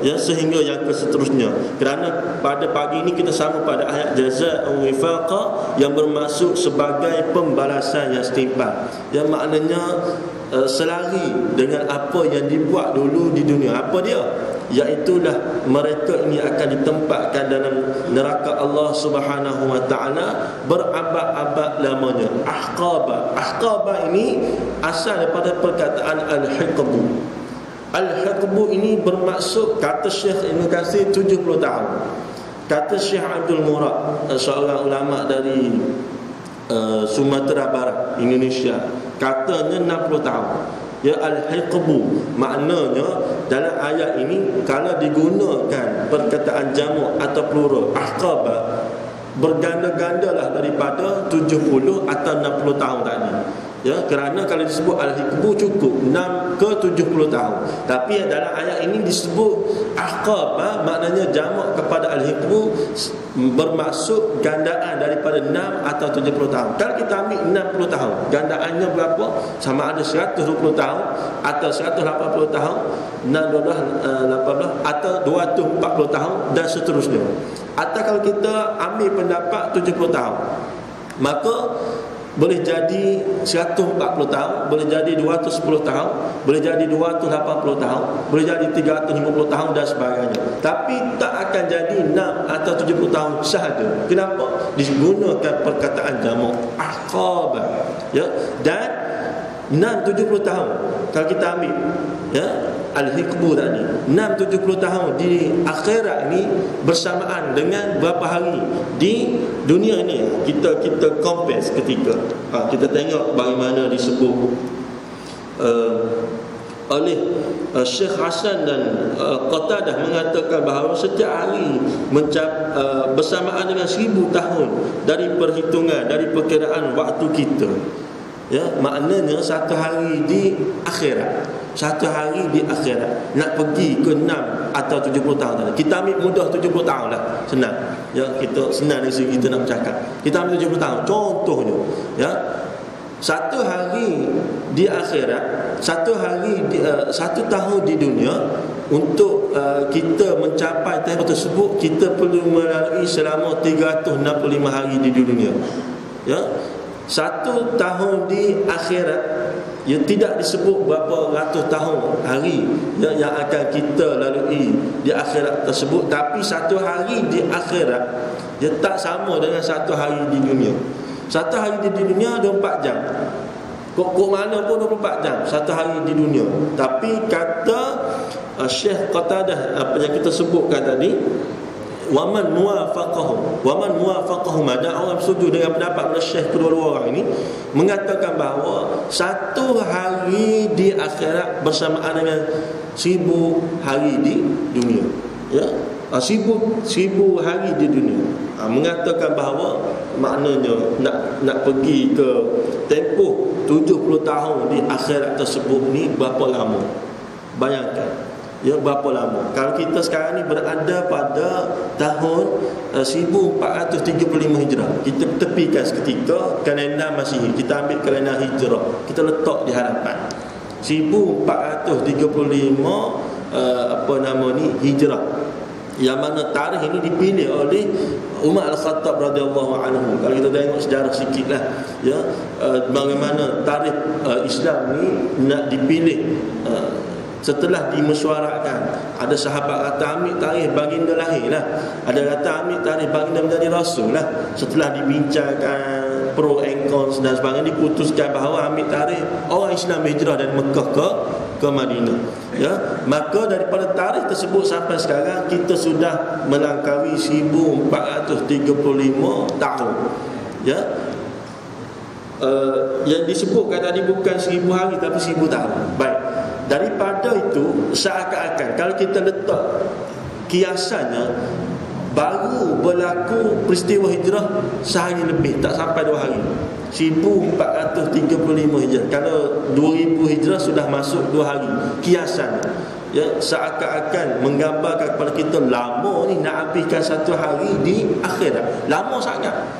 ya, sehingga yang seterusnya, kerana pada pagi ini kita sama pada ayat jazaa'u wifaqa yang bermaksud sebagai pembalasan yang setimpal, yang maknanya selari dengan apa yang dibuat dulu di dunia. Apa dia? Iaitulah mereka ini akan ditempatkan dalam neraka Allah Subhanahu Wa Taala berabad-abad lamanya. Ahqaba ini asal daripada perkataan al-hiqbu. Al-hiqbu ini bermaksud, kata Syekh Ibn Katsir, 70 tahun. Kata Syekh Abdul Murad, seorang ulama dari Sumatera Barat, Indonesia, katanya 60 tahun. Ya, al-hiqbu maknanya dalam ayat ini kalau digunakan perkataan jamak atau plural ahqaba, berganda-gandalah daripada 70 atau 60 tahun tadi. Ya, kerana kalau disebut al-hiqbu cukup 6 ke 70 tahun. Tapi dalam ayat ini disebut ahqaba, maknanya jamak kepada al-hiqbu bermaksud gandaan daripada 6 atau 70 tahun. Kalau kita ambil 60 tahun, gandaannya berapa? Sama ada 120 tahun atau 180 tahun, 18 atau 240 tahun dan seterusnya. Atau kalau kita ambil pendapat 70 tahun, maka boleh jadi 140 tahun, boleh jadi 210 tahun, boleh jadi 280 tahun, boleh jadi 350 tahun dan sebagainya. Tapi tak akan jadi 6 atau 70 tahun sahaja. Kenapa? Digunakan perkataan jamak ahqaba, ya. Dan 6-70 tahun kalau kita ambil, ya, al-hiqbu tadi, 6-70 tahun di akhirat ini bersamaan dengan berapa hari di dunia ini. Kita compare seketika. Kita tengok bagaimana disebut oleh Syekh Hasan dan Qatadah mengatakan bahawa setiap hari bersamaan dengan 1000 tahun dari perhitungan, dari perkiraan waktu kita. Ya, maknanya satu hari di akhirat, satu hari di akhirat nak pergi ke 6 atau 70 tahun tadi. Kita ambil mudah 70 tahun lah, senang. Ya, kita senang dari segi kita nak bercakap. Kita ambil 70 tahun contohnya, ya. Satu hari di akhirat, satu tahun di dunia, untuk kita mencapai tahap tersebut, kita perlu melalui selama 365 hari di dunia. Ya, satu tahun di akhirat, ya, tidak disebut berapa ratus tahun hari yang akan kita lalui di akhirat tersebut, tapi satu hari di akhirat, dia tak sama dengan satu hari di dunia. Satu hari di dunia 24 jam. Kok mana pun 24 jam satu hari di dunia. Tapi kata Syekh Qatadah, apa yang kita sebutkan tadi, waman muwafaqahu, ada orang setuju dengan pendapat Syekh kedua-dua orang ini, mengatakan bahawa satu hari di akhirat bersamaan dengan 1000 hari di dunia. Ya, 1000 hari di dunia. Mengatakan bahawa maknanya nak pergi ke tempoh 70 tahun di akhirat tersebut ni berapa lama? Bayangkan, ya, berapa lama. Kalau kita sekarang ni berada pada tahun 1435 Hijrah, kita tepikan seketika kalender Masihi, kita ambil kalender Hijrah, kita letak di hadapan 1435 Hijrah, yang mana tarikh ini dipilih oleh Umar Al-Khattab radhiyallahu anhu. Kalau kita tengok sejarah sikitlah, ya, bagaimana tarikh Islam ni nak dipilih setelah dimesyuaratkan. Ada sahabat kata ambil tarikh baginda lahir lah, ada kata ambil tarikh baginda menjadi rasul lah. Setelah dibincangkan pro and cons dan sebagainya, diputuskan bahawa ambil tarikh orang Islam hijrah dari Mekah ke Madinah. Ya, maka daripada tarikh tersebut sampai sekarang kita sudah melangkaui 1435 tahun. Ya, yang disebutkan tadi bukan 1000 hari tapi 1000 tahun. Baik, daripada itu seakan-akan kalau kita letak kiasannya, baru berlaku peristiwa hijrah sehari lebih, tak sampai 2 hari. 1435 Hijrah. Kalau 2000 Hijrah sudah masuk 2 hari. Kiasan, ya, seakan-akan menggambarkan kepada kita lama ni nak habiskan satu hari di akhirat. Lama sangat.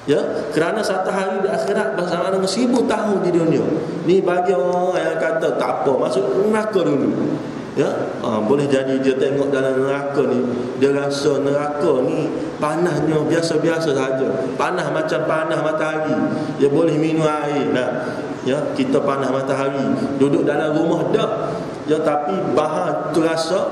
Ya, kerana satu hari di akhirat bersama dengan 1000 tahun di dunia. Ni bagi orang yang kata tak apa, masuk neraka dulu. Ya, boleh jadi dia tengok dalam neraka ni, dia rasa neraka ni panasnya biasa-biasa saja, panas macam panas matahari. Dia boleh minum air lah. Ya, kita panas matahari, duduk dalam rumah dah, ya, tapi bahan tu rasa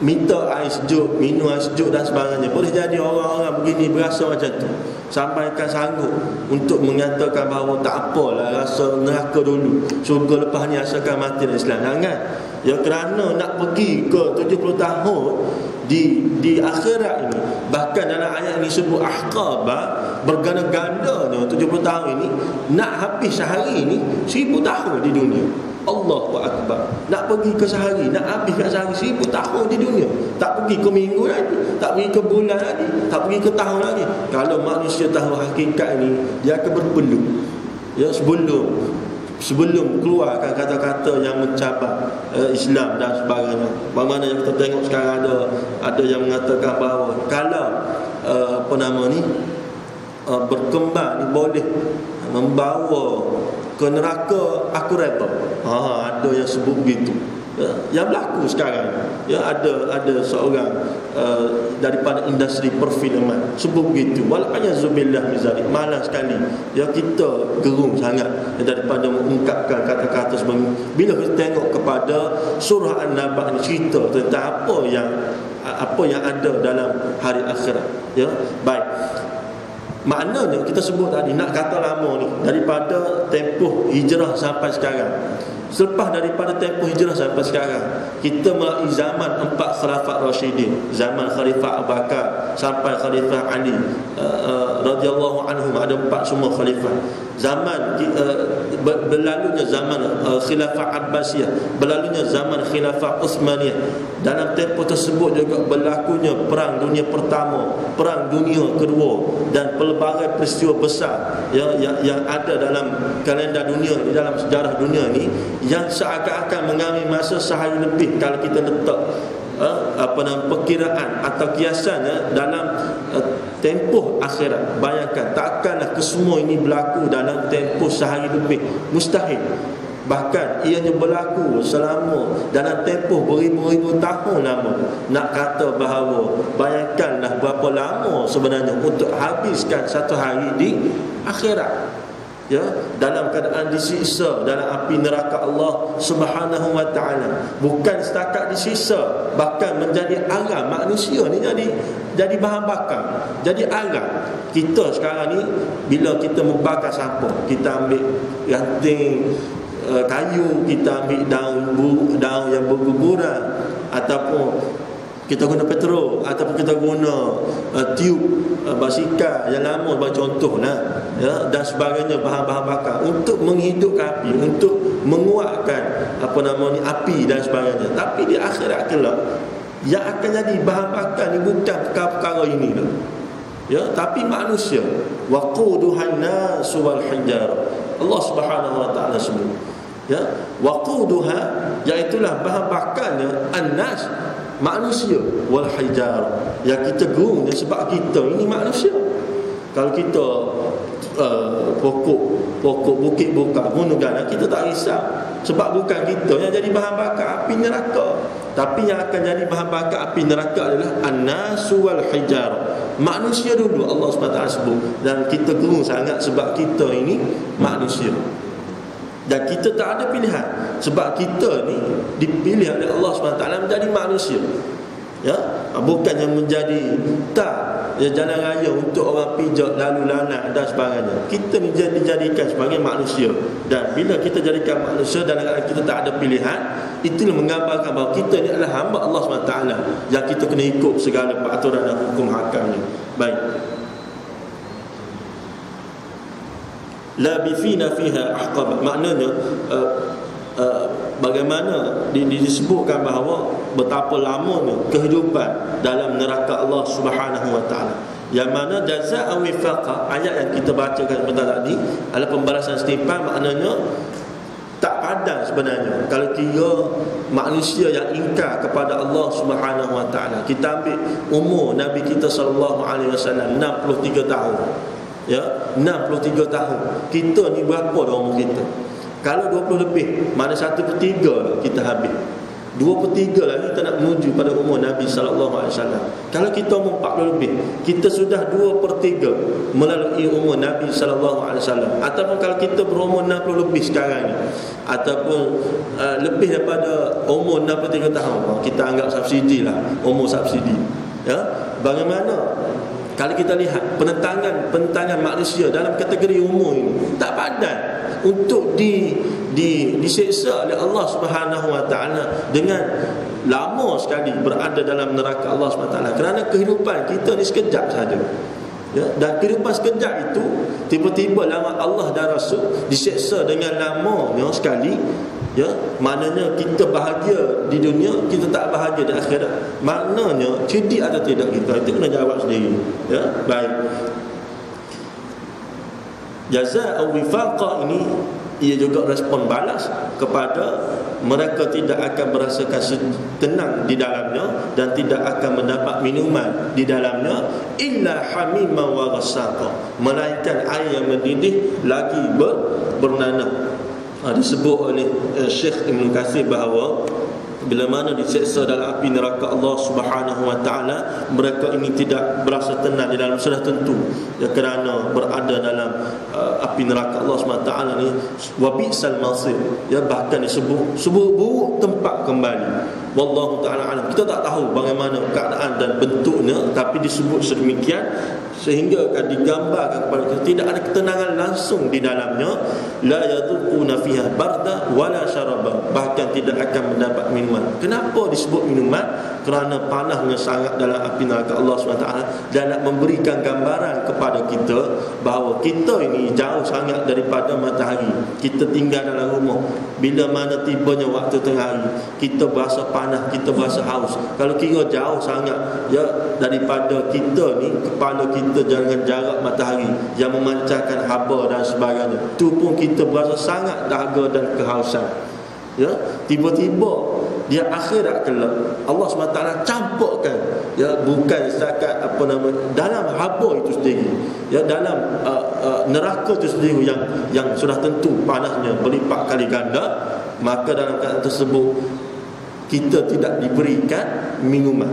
minta air sejuk, minum air sejuk dan sebagainya. Boleh jadi orang-orang begini berasa macam tu, sampaikan sanggup untuk menyatakan bahawa tak apalah, rasa neraka dulu, syurga lepas ni asalkan mati dalam Islam. Jangan. Ya, kerana nak pergi ke 70 tahun di akhirat ini, bahkan dalam ayat ini sebut ahqaba, berganda-gandanya 70 tahun ini, nak habis sehari ini 1000 tahun di dunia. Allahu Akbar. Nak pergi ke sehari, nak habis kat sehari 1000 tahun di dunia. Tak pergi ke minggu lagi, tak pergi ke bulan lagi, tak pergi ke tahun lagi. Kalau manusia tahu hakikat ini, dia akan berpeluh. Ya, sebelum keluarkan kata-kata yang mencabar Islam dan sebagainya. Bagaimana yang kita tengok sekarang, ada yang mengatakan bahawa kalau berkembang ni boleh membawa ke neraka, aku reda. Ada yang sebut begitu. Yang berlaku sekarang, ya, ada seorang daripada industri perfilman sebut begitu. Wal'ayazubillah mizalik, malas sekali, ya, kita gerung sangat daripada mengungkapkan kata-kata sebagainya. Bila kita tengok kepada surah An-Naba ni, cerita tentang apa yang ada dalam hari akhirat. Ya, baik. Maknanya kita sebut tadi, nak kata lama ni, daripada tempoh hijrah sampai sekarang. Selepas daripada tempoh hijrah sampai sekarang, kita melalui zaman 4 Khalifah Rasyidin, zaman Khalifah Abu Bakar sampai Khalifah Ali radhiyallahu anhum, ada 4 semua khalifah. Zaman berlalunya zaman Khilafah Abbasiyah, berlalunya zaman Khilafah Uthmaniyah. Dalam tempoh tersebut juga berlakunya Perang Dunia Pertama, Perang Dunia Kedua, dan pelbagai peristiwa besar yang ada dalam kalender dunia ni, dalam sejarah dunia ni, yang seakan-akan mengambil masa sehari lebih kalau kita letak perkiraan atau kiasannya dalam tempoh akhirat. Bayangkan, takkanlah kesemua ini berlaku dalam tempoh sehari lebih. Mustahil. Bahkan ianya berlaku selama dalam tempoh beribu-ribu tahun lama. Nak kata bahawa bayangkanlah berapa lama sebenarnya untuk habiskan satu hari di akhirat, ya, dalam keadaan disiksa dalam api neraka Allah Subhanahu wa taala. Bukan setakat disiksa, bahkan menjadi arang. Manusia ni jadi bahan bakar, jadi arang. Kita sekarang ni bila kita membakar sampah, kita ambil ranting kayu, kita ambil daun yang berguguran, ataupun kita guna petrol, ataupun kita guna tiup basikal yang lama, bagi contoh ya, dan sebagainya, bahan-bahan bakar untuk menghidupkan api, untuk menguatkan api dan sebagainya. Tapi di akhirat kelak yang akan jadi bahan bakar ni bukan perkara ini lah, ya, tapi manusia. Waquduhan nas wal hijar, Allah Subhanahu wa taala sebut, ya, waquduha, iaitulah bahan bakarnya annas, manusia, wal hijar, yang kita guna sebab kita ini manusia. Kalau kita pokok bukit buka gunung gana, kita tak risau, sebab bukan kita yang jadi bahan bakar api neraka. Tapi yang akan jadi bahan bakar api neraka adalah annas wal hijar, manusia dulu Allah SWT sebut. Dan kita gerung sangat sebab kita ini manusia, dan kita tak ada pilihan, sebab kita ni dipilih oleh Allah SWT menjadi manusia, ya, bukan yang menjadi jalan raya untuk orang pijak lalu lanak dan sebagainya. Kita ni dijadikan sebagai manusia, dan bila kita jadikan manusia dalam keadaan kita tak ada pilihan, itulah menggambarkan bahawa kita ni adalah hamba Allah SWT yang kita kena ikut segala peraturan dan hukum hakamnya. Baik, labithina fiha ahqab, maknanya bagaimana disebutkan bahawa betapa lamanya kehidupan dalam neraka Allah Subhanahu wa taala, yang mana jazaa wifaqa, ayat yang kita bacakan sebentar tadi adalah pembalasan setimpal. Maknanya tak padan sebenarnya kalau kira manusia yang ingkar kepada Allah Subhanahu wa taala. Kita ambil umur Nabi kita sallallahu alaihi wasallam 63 tahun, ya, 63 tahun. Kita ni berapa dah umur kita? Kalau 20 lebih, mana 1/3 kita habis. 2/3 lagi kita nak menuju pada umur Nabi sallallahu alaihi wasallam. Kalau kita umur 40 lebih, kita sudah 2/3 melalui umur Nabi sallallahu alaihi wasallam. Ataupun kalau kita berumur 60 lebih sekarang ni, ataupun lebih daripada umur 63 tahun, kita anggap subsidi lah, umur subsidi, ya. Bagaimana kalau kita lihat penentangan manusia dalam kategori umur ini, tak padan untuk diseksa oleh Allah Subhanahu wa taala dengan lama sekali berada dalam neraka Allah Subhanahu wa taala, kerana kehidupan kita ni sekejap saja, ya. Dan kehidupan sekejap itu tiba-tiba lama Allah dan Rasul diseksa dengan lamanya sekali, ya. Maknanya kita bahagia di dunia, kita tak bahagia di akhirat. Maknanya cerdik atau tidak kita, itu kena jawab sendiri, ya. Baik, jazaa wifaqa ini ia juga respon balas kepada mereka tidak akan merasakan tenang di dalamnya dan tidak akan mendapat minuman di dalamnya illa hamima wa ghasaqa, melainkan air yang mendidih lagi bernanah. Disebut oleh Syekh Ibn Katsir bahawa bila mana diseksa dalam api neraka Allah Subhanahu wa taala, mereka ini tidak berasa tenang di dalam, sudah tentu, ya, kerana berada dalam api neraka Allah Subhanahu wa taala ni wa bi'sal masir, ya, bahkan disebut buruk tempat kembali. Wallahu taala alam. Kita tak tahu bagaimana keadaan dan bentuknya, tapi disebut sedemikian sehingga akan digambarkan kepada kita tidak ada ketenangan langsung di dalamnya. La yadhuquna fiha barda wala syaraba, bahkan tidak akan mendapat minuman. Kenapa disebut minuman? Kerana panasnya sangat dalam api neraka Allah SWT, dan nak memberikan gambaran kepada kita bahawa kita ini jauh sangat daripada matahari. Kita tinggal dalam rumah, bila mana tibanya waktu tengah hari, kita berasa panas, kita berasa haus. Kalau kira jauh sangat, ya, daripada kita ni, kepala kita jangan jarak matahari yang memancarkan haba dan sebagainya, tu pun kita berasa sangat dahaga dan kehausan, ya. Tiba-tiba dia akhirat kelak Allah SWT campurkan, ya, bukan setakat dalam haba itu sendiri, ya, dalam neraka itu sendiri yang sudah tentu panasnya berlipat kali ganda. Maka dalam keadaan tersebut kita tidak diberikan minuman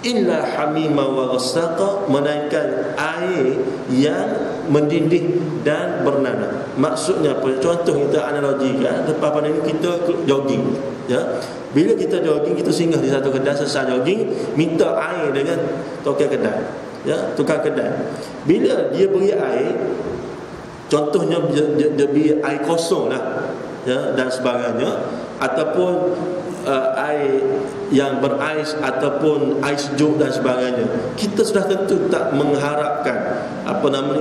illa hamima wa ghassaqa, melainkan air yang mendidih dan bernanah. Maksudnya apa? Contoh kita analogikan, lepas pada ini kita jogging, ya. Bila kita jogging, kita singgah di satu kedai, selesai jogging, minta air dengan tukang kedai, ya, tukang kedai. Bila dia beri air, contohnya dia beri air kosong lah, ya, dan sebagainya, ataupun air yang berais ataupun air sejuk dan sebagainya, kita sudah tentu tak mengharapkan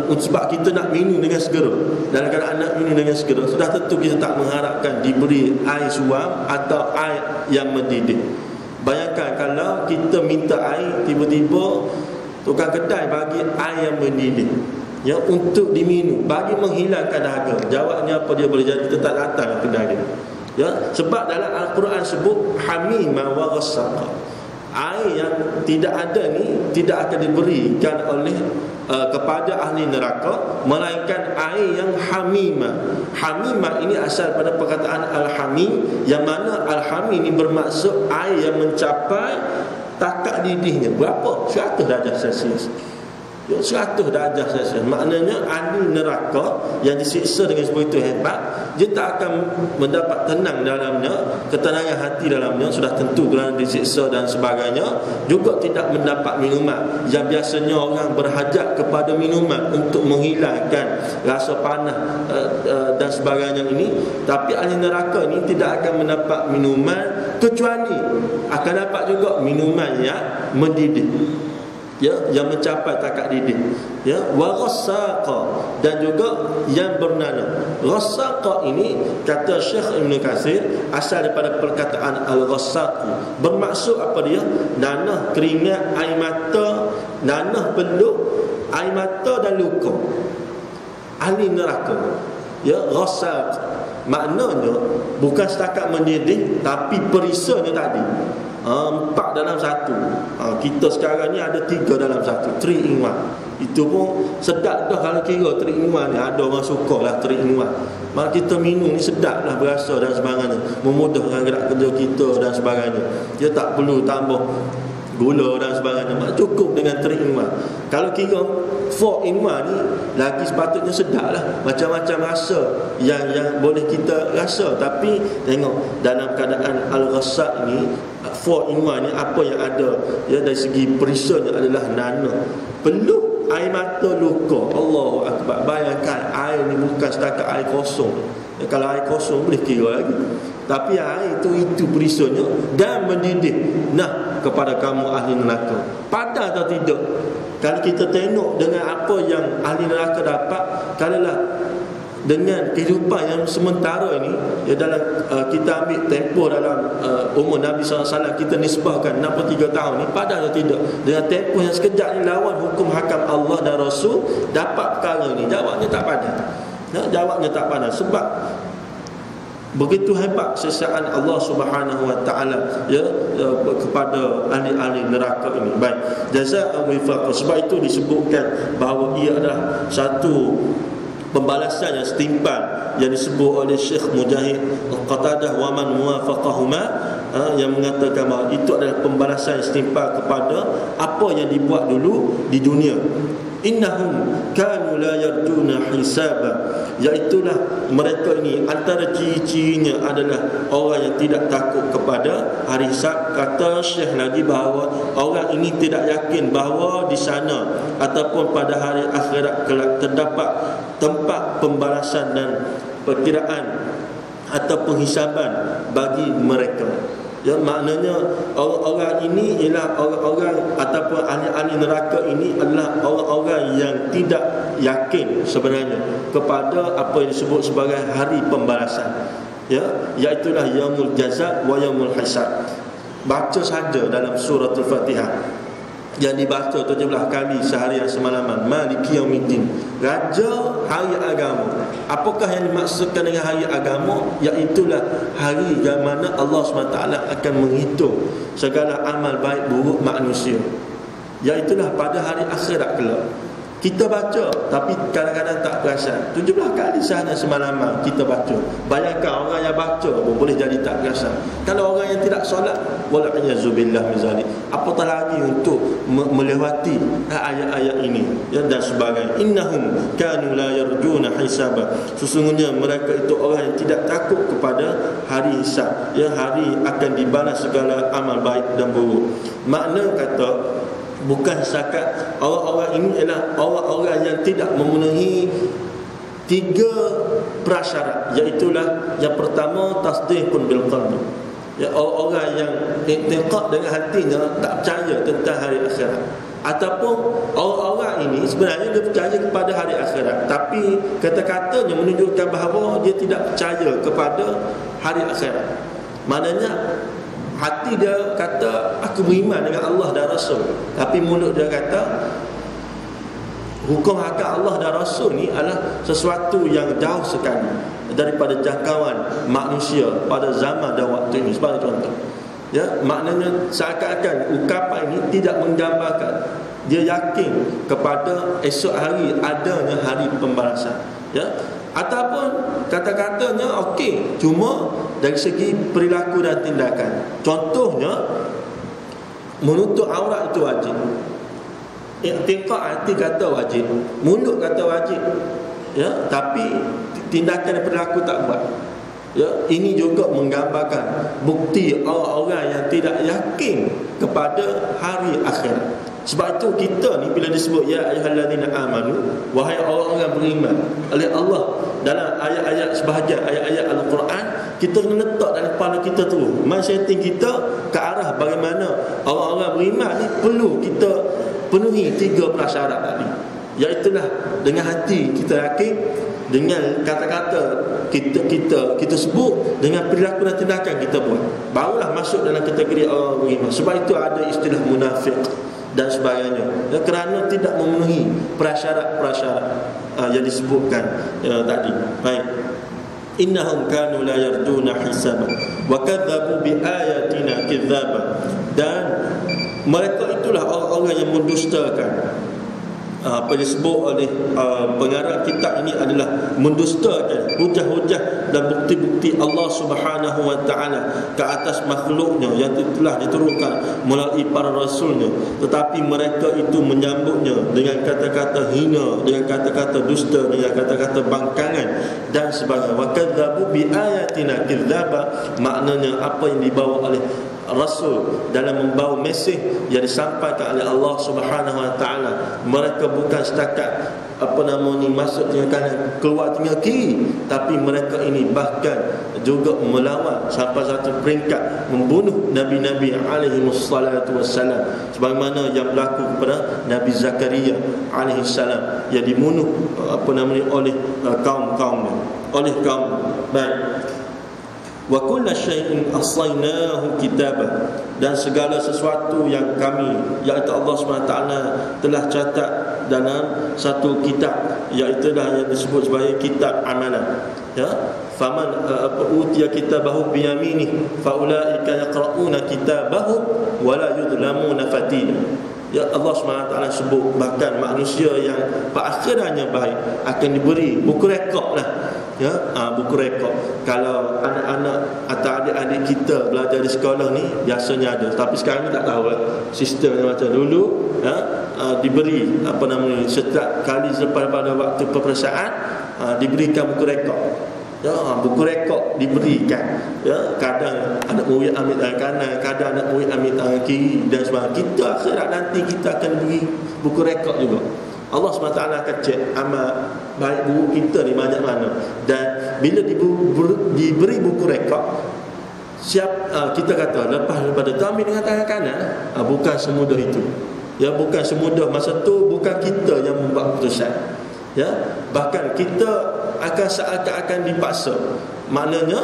sebab kita nak minum dengan segera. Dalam keadaan nak minum dengan segera, sudah tentu kita tak mengharapkan diberi air suam atau air yang mendidih. Bayangkan kalau kita minta air, tiba-tiba tukang kedai bagi air yang mendidih, ya, untuk diminum, bagi menghilangkan dahaga. Jawabnya apa dia boleh jadi? Kita tak datang ke kedai dia, ya, sebab dalam Al-Quran sebut hamima wa ghassaqa. Air yang tidak ada ni tidak akan diberikan oleh kepada ahli neraka, melainkan air yang hamima. Hamima ini asal pada perkataan al-hamim, yang mana al-hamim ini bermaksud air yang mencapai takak didihnya berapa? 100 darjah Celsius. 100 darjah Celsius. Maknanya ahli neraka yang disiksa dengan sebegitu hebat, dia tak akan mendapat tenang dalamnya, ketenangan hati dalamnya, sudah tentu kerana disiksa dan sebagainya. Juga tidak mendapat minuman yang biasanya orang berhajat kepada minuman untuk menghilangkan rasa panas dan sebagainya ini. Tapi ahli neraka ini tidak akan mendapat minuman, kecuali akan dapat juga minuman yang mendidih, ya, yang mencapai takak didih, ya, wa ghassaqa, dan juga yang bernanah. Ghassaqa ini kata Syekh Ibn Katsir asal daripada perkataan al-ghassaqu, bermaksud apa dia? Nanah keringat, air mata, nanah peluk, air mata dan luka ahli neraka, ya, ghassaq. Maknanya bukan setakat mendidih, tapi perisanya tadi 4 dalam 1. Kita sekarang ni ada 3 dalam 1, 3 in 1. Itu pun sedap dah kalau kira 3 in 1 ni. Ada orang suka lah 3 in 1. Maka kita minum ni sedap lah, berasa dan sebagainya, memudahkan gerak kerja kita dan sebagainya. Dia tak perlu tambah gula dan sebagainya, cukup dengan 3 in 1. Kalau kira 4 in 1 ni lagi sepatutnya sedap lah, macam-macam rasa yang boleh kita rasa. Tapi tengok dalam keadaan al-ghassaq ni, 4 in 1 ni apa yang ada, ya, dari segi perisanya adalah nanah, peluk, air mata, luka. Allahu akbar. Bayangkan air ni bukan setakat air kosong, ya, kalau air kosong boleh kira lagi, tapi air itu perisanya dan mendidih. Nah, kepada kamu ahli neraka, padan atau tidak? Kalau kita tengok dengan apa yang ahli neraka dapat, kalaulah dengan kehidupan yang sementara ini, ya, dalam kita ambil tempoh dalam umur Nabi SAW, kita nisbahkan 63 tahun ni, padan atau tidak? Dengan tempoh yang sekejap ni lawan hukum hakam Allah dan Rasul, dapat perkara ni? Jawabnya tak padan, ya, jawabnya tak padan. Sebab begitu hebat sesaan Allah Subhanahu wa taala, ya, kepada ahli-ahli neraka ini. Baik, jazaa'u wifaq. Sebab itu disebutkan bahawa ia adalah satu pembalasan yang setimpal yang disebut oleh Syekh Mujahid Qatadah wa man muwafaqahuma, yang mengatakan bahawa itu adalah pembalasan yang setimpal kepada apa yang dibuat dulu di dunia. Innahum kanu la yarjuna hisaba, iaitulah mereka ini antara ciri-cirinya adalah orang yang tidak takut kepada hari hisab. Kata Syekh lagi bahawa orang ini tidak yakin bahawa di sana ataupun pada hari akhirat kelak terdapat tempat pembalasan dan perkiraan atau penghisaban bagi mereka. Ya, maknanya orang-orang ini ialah orang-orang ataupun ahli-ahli neraka ini adalah orang-orang yang tidak yakin sebenarnya kepada apa yang disebut sebagai hari pembalasan, ya, iaitulah yaumul jaza wa yaumul hisab. Baca saja dalam surah Al-Fatihah, yang dibaca 17 kali seharian semalaman, Maliki Yaumiddin, Raja hari agama. Apakah yang dimaksudkan dengan hari agama? Iaitulah hari yang mana Allah SWT akan menghitung segala amal baik buruk manusia, iaitulah pada hari akhirat kelak. Kita baca tapi kadang-kadang tak perasan. 17 kali seharian semalaman kita baca. Bayangkan orang yang baca pun boleh jadi tak perasan. Kalau orang yang tidak solat, wal'iyazubillah min zalik, apatah lagi untuk melewati ayat-ayat ini dan sebagainya. Innahum kanu la yarjuna hisaba, sesungguhnya mereka itu orang yang tidak takut kepada hari hisab, hari akan dibalas segala amal baik dan buruk. Makna kata bukan setakat orang-orang ini ialah orang-orang yang tidak memenuhi 3 prasyarat, iaitulah yang pertama tasdiqun bil qalbi, orang-orang yang i'tiqad dengan hatinya, tak percaya tentang hari akhirat. Ataupun orang-orang ini sebenarnya dia percaya kepada hari akhirat, tapi kata-katanya menunjukkan bahawa dia tidak percaya kepada hari akhirat. Maknanya hati dia kata aku beriman dengan Allah dan Rasul, tapi mulut dia kata hukum hakam Allah dan Rasul ni adalah sesuatu yang jauh sekali daripada jangkauan manusia pada zaman dan waktu ini. Sebagai contoh, maknanya seakan-akan ungkapan ini tidak menggambarkan dia yakin kepada esok hari adanya hari pembalasan, ataupun kata-katanya okey, cuma dari segi perilaku dan tindakan. Contohnya menutup aurat itu wajib, i'tiqad hati kata wajib, mulut kata wajib, tapi tindakan dan perilaku tak buat. Ini juga menggambarkan bukti orang-orang yang tidak yakin kepada hari akhirat. Sebab itu kita ni bila disebut ya ayyuhallazina amanu, wahai orang-orang beriman oleh Allah, dalam ayat-ayat sebahagian ayat-ayat Al-Quran, kita kena letak dalam kepala kita tu, mindsetting kita ke arah bagaimana orang-orang beriman ni perlu kita penuhi 3 prasyarat tadi. Iaitulah dengan hati kita yakin, dengan kata-kata kita sebut, dengan perilaku dan tindakan kita buat, barulah masuk dalam kategori orang beriman. Sebab itu ada istilah munafik dan sebagainya, kerana tidak memenuhi prasyarat-prasyarat yang disebutkan tadi. Baik. Innahum kanu la yarjuna hisaba wa kadzabu bi ayatina kidzaba, dan mereka itulah orang-orang yang mendustakan. Apa disebut oleh pengarang kitab ini adalah mendustakan hujah-hujah dan bukti-bukti Allah Subhanahu wa taala ke atas makhluknya yang telah diturunkan melalui para rasulnya, tetapi mereka itu menyambutnya dengan kata-kata hina, dengan kata-kata dusta, dengan kata-kata bangkangan dan sebagainya. Wa kadzabu bi ayatina kidzaba, maknanya apa yang dibawa oleh Rasul dalam membawa mesej yang disampaikan oleh Allah Subhanahu wa taala, mereka bukan setakat masuk tengah kanan keluar tengah kiri, tapi mereka ini bahkan juga melawan sampai satu peringkat membunuh nabi-nabi alaihi wassalatu wassalam, sebagaimana yang berlaku kepada Nabi Zakaria alaihi salam yang dibunuh oleh kaum-kaumnya, oleh kaum. Baik. Wa kullu syai'in ahsaynahu kitaba, dan segala sesuatu yang kami, iaitu Allah SWT telah catat dalam satu kitab, iaitu yang disebut sebagai kitab amalan. Faman utiya kitabahu biyaminih faulaika yaqra'una kitabahum wa la yudlamuna fatila. Allah SWT sebut bahkan manusia yang perakhirannya baik akan diberi buku rekod lah. Buku rekod. Kalau anak-anak atau adik-adik kita belajar di sekolah ni biasanya ada, tapi sekarang ni tak tahu lah sistemnya macam dulu. Diberi setiap kali selepas pada waktu peperiksaan diberikan buku rekod. Buku rekod diberikan. Kadang anak murid ambil tangan kanan, kadang anak murid ambil tangan kiri dan sebagainya. Kita akhirat nanti kita akan beri buku rekod juga. Allah SWT akan cek amal baik buruk kita ni banyak mana, dan bila diberi buku rekod, kita kata lepas daripada tu ambil dengan tangan kanan, bukan semudah itu. Bukan semudah. Masa tu bukan kita yang membuat keputusan. Bahkan kita akan seakan-akan dipaksa. Maknanya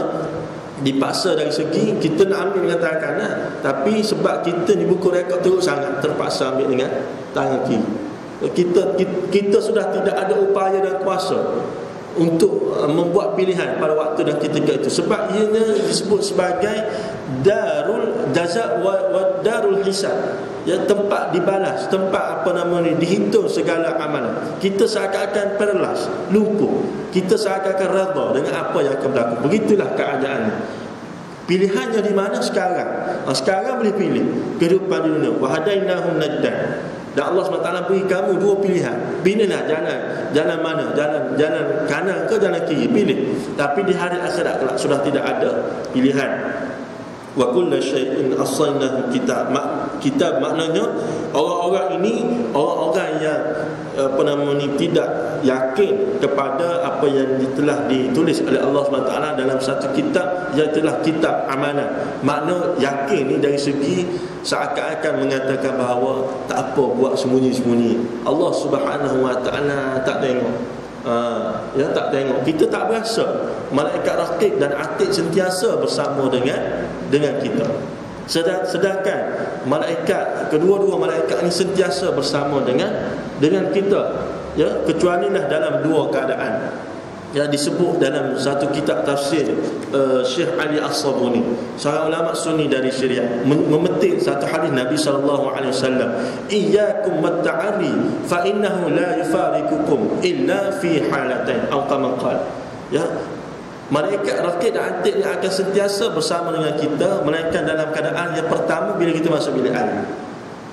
dipaksa dari segi kita nak ambil dengan tangan kanan, tapi sebab kita ni buku rekod teruk sangat, terpaksa ambil dengan tangan kiri. Kita sudah tidak ada upaya dan kuasa untuk membuat pilihan pada waktu dan ketika itu, sebab ianya disebut sebagai darul jaza wa darul hisab, ya, tempat dibalas, tempat apa nama ni, dihitung segala amalan. Kita seakan-akan paralyzed, lumpuh, kita seakan-akan redha dengan apa yang akan berlaku. Begitulah keadaannya. Pilihannya di mana sekarang? Sekarang boleh pilih kehidupan dunia. Wa hadainahum najdan. Dan Allah SWT beri kamu dua pilihan. Pilihlah jalan mana? Jalan kanan ke jalan kiri? Pilih. Tapi di hari akhirat kelak sudah tidak ada pilihan. Wa kullu syai'in ahsaynahu kitab. Kitab maknanya orang-orang ini, orang-orang yang tidak yakin kepada apa yang telah ditulis oleh Allah SWT dalam satu kitab, ialah kitab amanah. Makna yakin ni dari segi seakan-akan mengatakan bahawa tak apa buat sembunyi-sembunyi. Allah Subhanahu Wa Taala tak tengok. Ya, tak tengok. Kita tak berasa. Malaikat raqib dan atid sentiasa bersama dengan kita. Sedangkan malaikat, kedua-dua malaikat ini sentiasa bersama dengan kita, ya, kecualilah dalam dua keadaan. Ya, disebut dalam satu kitab tafsir Syekh Ali As-Sabuni, seorang ulama sunni dari Syria, memetik satu hadis Nabi SAW, iyyakum wat-ta'ari fa innahu la yufariqukum illa fi halatain atau kama qala. Ya, malaikat raqib dan atid yang akan sentiasa bersama dengan kita, melainkan dalam keadaan yang pertama bila kita masuk bilik air.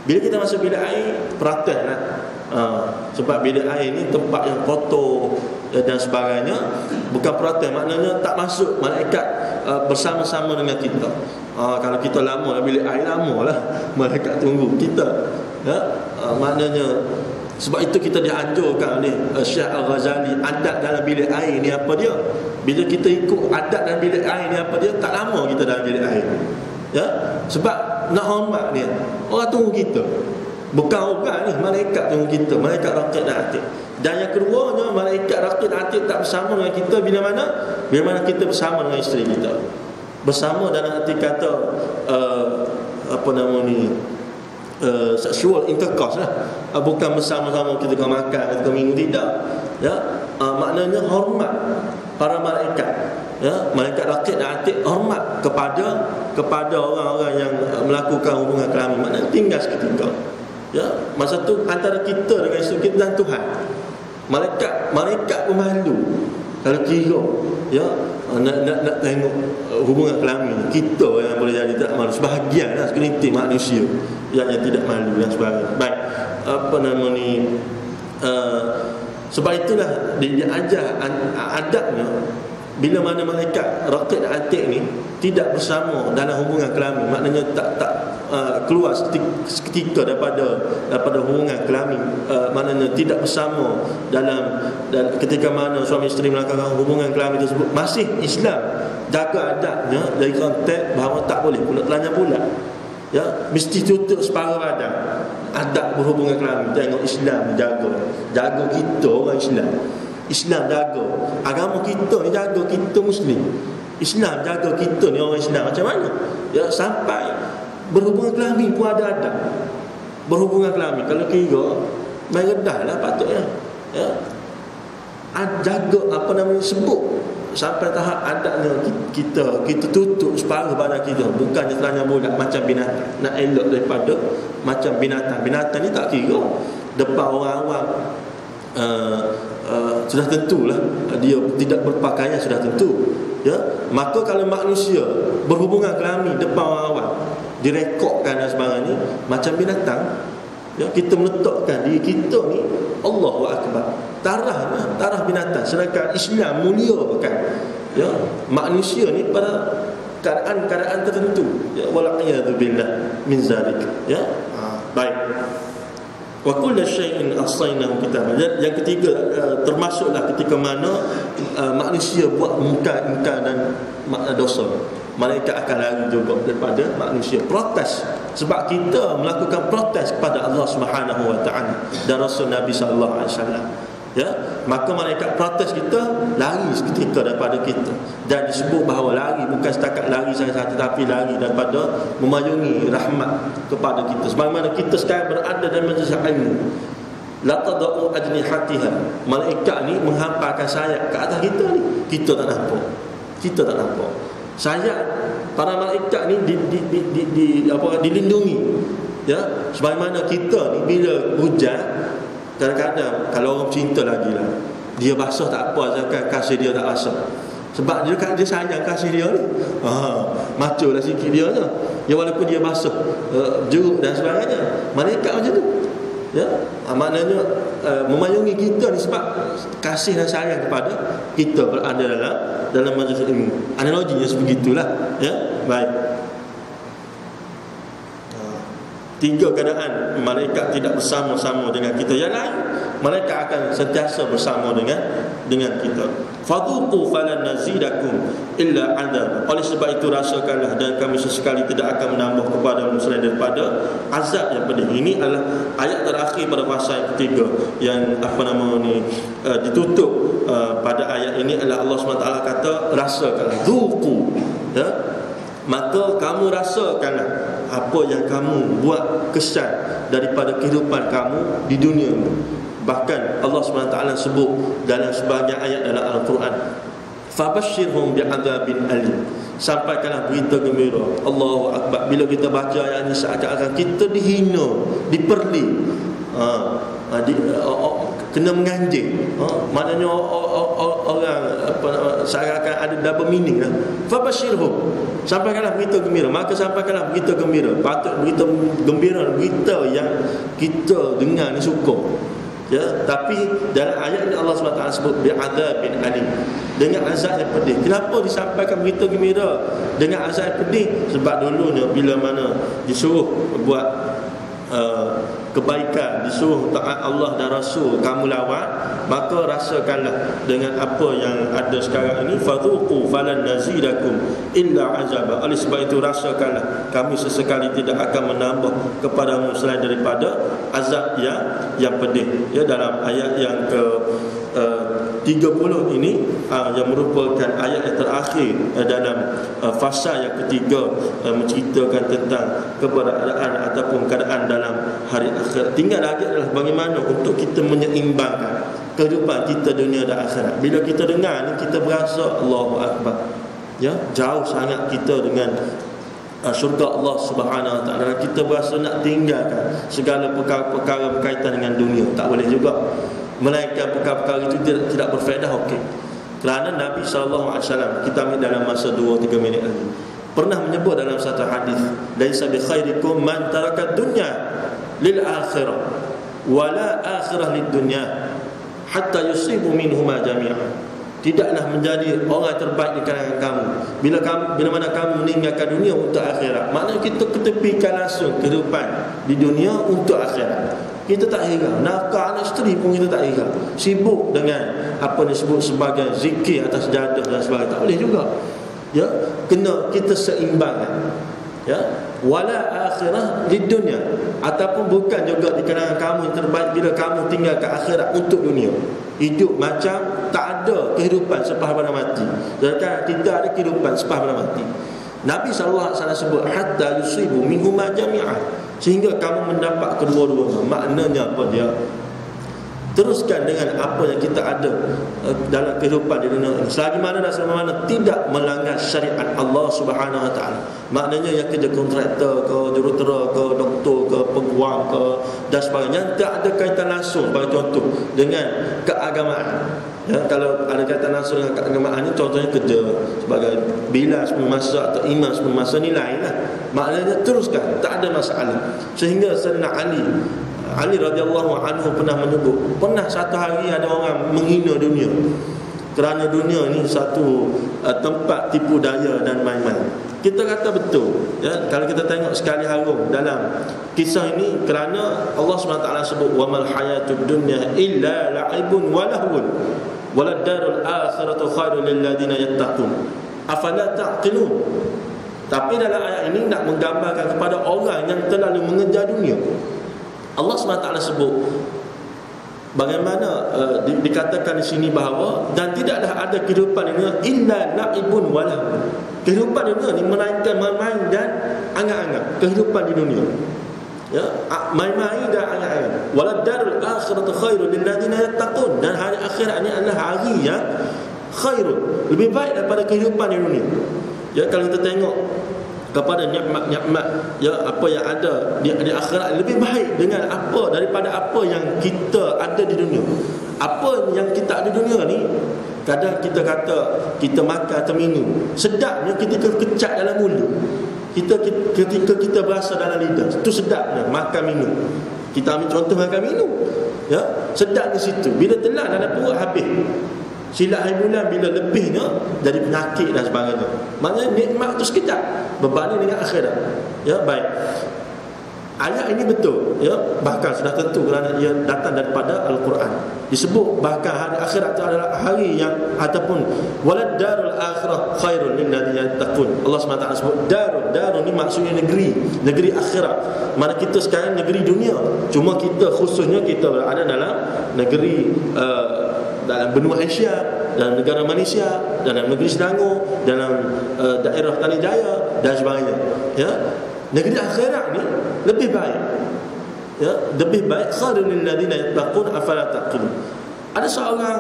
Bila kita masuk bilik air, prakteklah. Sebab bilik air ni tempat yang kotor dan sebagainya, bukan protes, maknanya tak masuk malaikat bersama-sama dengan kita. Kalau kita lama bilik air, lama lah malaikat tunggu kita, ya? Maknanya sebab itu kita dianjurkan oleh Syekh Al-Ghazali, adat dalam bilik air ni apa dia? Bila kita ikut adat dalam bilik air ni apa dia, tak lama kita dalam bilik air, ya? Sebab nak hormat dia, orang tunggu kita. Bukan orang ni, malaikat tunggu kita, malaikat raqib dan atid. Dan yang keduanya, malaikat raqib dan atid tak bersama dengan kita bila mana? Bila mana kita bersama dengan isteri kita. Bersama dalam arti kata sexual intercourse lah. Bukan bersama-sama kita makan, kita minum, tidak. Ya, maknanya hormat para malaikat. Ya, malaikat raqib dan atid hormat kepada orang-orang yang melakukan hubungan kelamin. Maknanya tinggal seketika. Ya, masa tu antara kita dengan isteri kita dan Tuhan. Malaikat pun malu kalau kira, ya, nak tengok hubungan kelamin. Kita yang boleh jadi tak malu, sebahagian lah, segelintir manusia yang tidak malu dan sebagainya. Baik, sebab itulah dia ajar adabnya. Bila mana malaikat raqib dan atid ni tidak bersama dalam hubungan kelamin, maknanya tak keluar seketika daripada hubungan kelamin, maknanya tidak bersama dalam ketika mana suami isteri melakukan hubungan kelamin tersebut, masih Islam jaga adabnya dari konteks bahawa tak boleh pula telanjang bulat, ya, mesti tutup separuh badan. Adab berhubungan kelamin, tengok Islam jaga kita orang Islam jaga agama kita ni, jaga kita Muslim. Islam jaga kita ni orang Islam. Macam mana? Ya, sampai berhubungan kelamin pun ada adab. Berhubungan kelamin kalau kira main redah lah patutnya. Ya, jaga sebut sampai tahap adabnya kita tutup separuh badan kita, bukannya telanjang bulat macam binatang. Nak elok daripada macam binatang. Binatang ni tak kira depan orang awam, sudah tentulah dia tidak berpakaian, sudah tentu, ya. Maka kalau manusia berhubungan kelamin depan orang awam, direkodkan dan sebagainya macam binatang, ya, kita meletakkan diri kita ni Allahu Akbar, tarah binatang. Sedangkan Islam muliakan, ya, manusia ni pada keadaan-keadaan tertentu, ya, wala'iyadu billah min zalik, ya. Baik. Wa kullu syai'in ahsaynahu kitaban. Yang ketiga, termasuklah ketika mana manusia buat ingkar dan dosa, malaikat akan lari juga daripada manusia, protes. Sebab kita melakukan protes kepada Allah Subhanahu Wa Taala dan Rasul Nabi sallallahu alaihi wasallam. Ya, maka malaikat protes kita, lari seketika daripada kita. Dan disebut bahawa lari bukan setakat lari saja, tetapi lari daripada memayungi rahmat kepada kita. Sebagaimana kita sekarang berada dalam majlis ilmu, la tadau ajnihatiha, malaikat ni menghamparkan sayap ke atas kita ni. Kita tak nampak. Kita tak nampak. Sayap para malaikat ni dilindungi. Ya, sebagaimana kita ni bila hujan, kadang-kadang kalau orang cinta lagi lah, dia basah tak apa, asalkan kasih dia tak basah. Sebab dia sayang kasih dia ni. Macu lah sikit dia je. Ya, walaupun dia basah, jeruk dan sebagainya. Malaikat macam tu. Ya, maknanya memayungi kita ni sebab kasih dan sayang kepada kita berada dalam majlis ilmu. Analoginya sebegitulah. Ya, baik. 3 keadaan malaikat tidak bersama-sama dengan kita. Yang lain, malaikat akan sentiasa bersama dengan kita. Fadhuqu falan nazidakum illa adab. Oleh sebab itu rasakanlah, dan kami sesekali tidak akan menambah kepadamu selain daripada azab yang pedih. Ini adalah ayat terakhir pada pasal yang ketiga yang ditutup pada ayat ini adalah Allah SWT kata rasakanlah, dhuqu, ya, maka kamu rasakanlah apa yang kamu buat kesan daripada kehidupan kamu di dunia ini. Bahkan Allah SWT sebut dalam sebahagian ayat dalam Al-Quran, fabashshirhum bi'adzabin alim, sampaikanlah berita gembira. Allahu Akbar. Bila kita baca ayat ini seakan-akan kita dihina, diperli, kena menganjing. Maknanya orang seakan-akan ada double meaning lah. Fabashshirhum, sampaikanlah berita gembira. Maka sampaikanlah berita gembira. Patut berita gembira, berita yang kita dengar ni suka. Ya, tapi dalam ayat ini Allah SWT sebut bi'adzabin alim, dengan azab yang pedih. Kenapa disampaikan berita gembira dengan azab yang pedih? Sebab dulunya bila mana disuruh buat kebaikan, disuruh taat Allah dan Rasul, kamu lawan, maka rasakanlah dengan apa yang ada sekarang ini. Fadhuqu falan nazidakum illa azaba. Oleh sebab itu rasakanlah, kami sesekali tidak akan menambah kepadamu selain daripada azab yang pedih. Ya, dalam ayat yang ke 30 ini yang merupakan ayat yang terakhir dalam fasa yang ketiga, menceritakan tentang keberadaan ataupun keadaan dalam hari akhir. Tinggal lagi adalah bagaimana untuk kita menyeimbangkan kehidupan kita dunia dan akhirat. Bila kita dengar ni, kita berasa Allahu Akbar, ya, jauh sangat kita dengan syurga Allah Subhanahu Wa Taala. Kita berasa nak tinggalkan segala perkara-perkara berkaitan dengan dunia. Tak boleh juga, melainkan perkara-perkara itu tidak berfaedah. Okey, kerana Nabi SAW, kita ambil dalam masa 2-3 minit lagi, pernah menyebut dalam satu hadis, laisa bi khairikum man taraka dunya lil akhirah wala akhirah lid dunya hatta yusibu minhuma jami'an. Tidaklah menjadi orang terbaik di kalangan kamu bila mana kamu meninggalkan dunia untuk akhirat. Maknanya kita ketepikan langsung kehidupan di dunia untuk akhirat. Kita tak hirau nafkah anak isteri pun kita tak hirau. Sibuk dengan apa disebut sebagai zikir atas jadah dan sebagainya. Tak boleh juga. Ya, kena kita seimbangkan. Ya, wala akhirah di dunia, ataupun bukan juga di kalangan kamu yang terbaik bila kamu tinggal ke akhirat untuk dunia. Hidup macam tak ada kehidupan selepas pada mati. Sedangkan kita ada kehidupan selepas pada mati. Nabi SAW sebut hatta yusibu minhuma jami'an, sehingga kamu mendapat kedua-duanya. Maknanya apa dia? Teruskan dengan apa yang kita ada dalam kehidupan di dunia ini, selagi mana dan selama mana tidak melanggar syariat Allah Subhanahu Wa Taala. Maknanya yang kerja kontraktor ke, jurutera ke, doktor ke, peguam ke dan sebagainya, tak ada kaitan langsung, bagi contoh, dengan keagamaan. Ya, kalau ada kaitan langsung dengan keagamaan ni, contohnya kerja sebagai bilas memasak atau imam memasak, ni lain lah. Maknanya teruskan, tak ada masalah. Sehingga Sayyidina Ali radhiyallahu anhu pernah menyebut, pernah satu hari ada orang menghina dunia, kerana dunia ni satu tempat tipu daya dan main-main. Kita kata betul, ya, kalau kita tengok sekali harum dalam kisah ini, kerana Allah SWT sebut wamal hayatud dunya illa la'ibun wa lahwun walad darul akhiratu khairul lil ladina yattaqun afala ta'qilun. Tapi dalam ayat ini nak menggambarkan kepada orang yang terlalu mengejar dunia. Allah SWT sebut bagaimana dikatakan di sini bahawa dan tidaklah ada kehidupan dunia illa la'ibun walah. Kehidupan dunia ni melainkan main-main dan angan-angan. Kehidupan di dunia, ya, main-main dan angan-angan. Walad darul akhiratu khairul lil ladzina yattaqun. Dan hari akhirat ni adalah hari yang khairun, lebih baik daripada kehidupan di dunia. Ya, kalau kita tengok kepada nikmat-nikmat, ya, apa yang ada di akhirat lebih baik dengan apa daripada apa yang kita ada di dunia. Apa yang kita ada di dunia ni, kadang kita kata kita makan atau minum, sedapnya ketika kecap dalam mulut. Ketika kita berasa dalam lidah, itu sedapnya makan minum. Kita ambil contoh makan minum, ya, sedap di situ. Bila telan dalam perut habis. Silap hari bulan bila lebihnya jadi penyakit dan sebagainya. Maknanya nikmat itu sekejap berbanding dengan akhirat. Ya, baik. Ayat ini betul, ya, bahkan sudah tentu kerana ia datang daripada Al-Quran. Disebut bahkan hari akhirat itu adalah hari yang ataupun walad darul akhirah khairun lil ladzina yattaqun. Allah SWT sebut darul ni maksudnya negeri akhirat. Mana kita sekarang negeri dunia, cuma kita khususnya kita berada dalam negeri dalam benua Asia, dalam negara Malaysia, dalam negeri Selangor, dalam daerah Tanah Jaya dan sebagainya. Ya, negeri akhirat ni lebih baik, ya, lebih baik. Khairul lil ladzina yattaqun afala taqilun. Ada seorang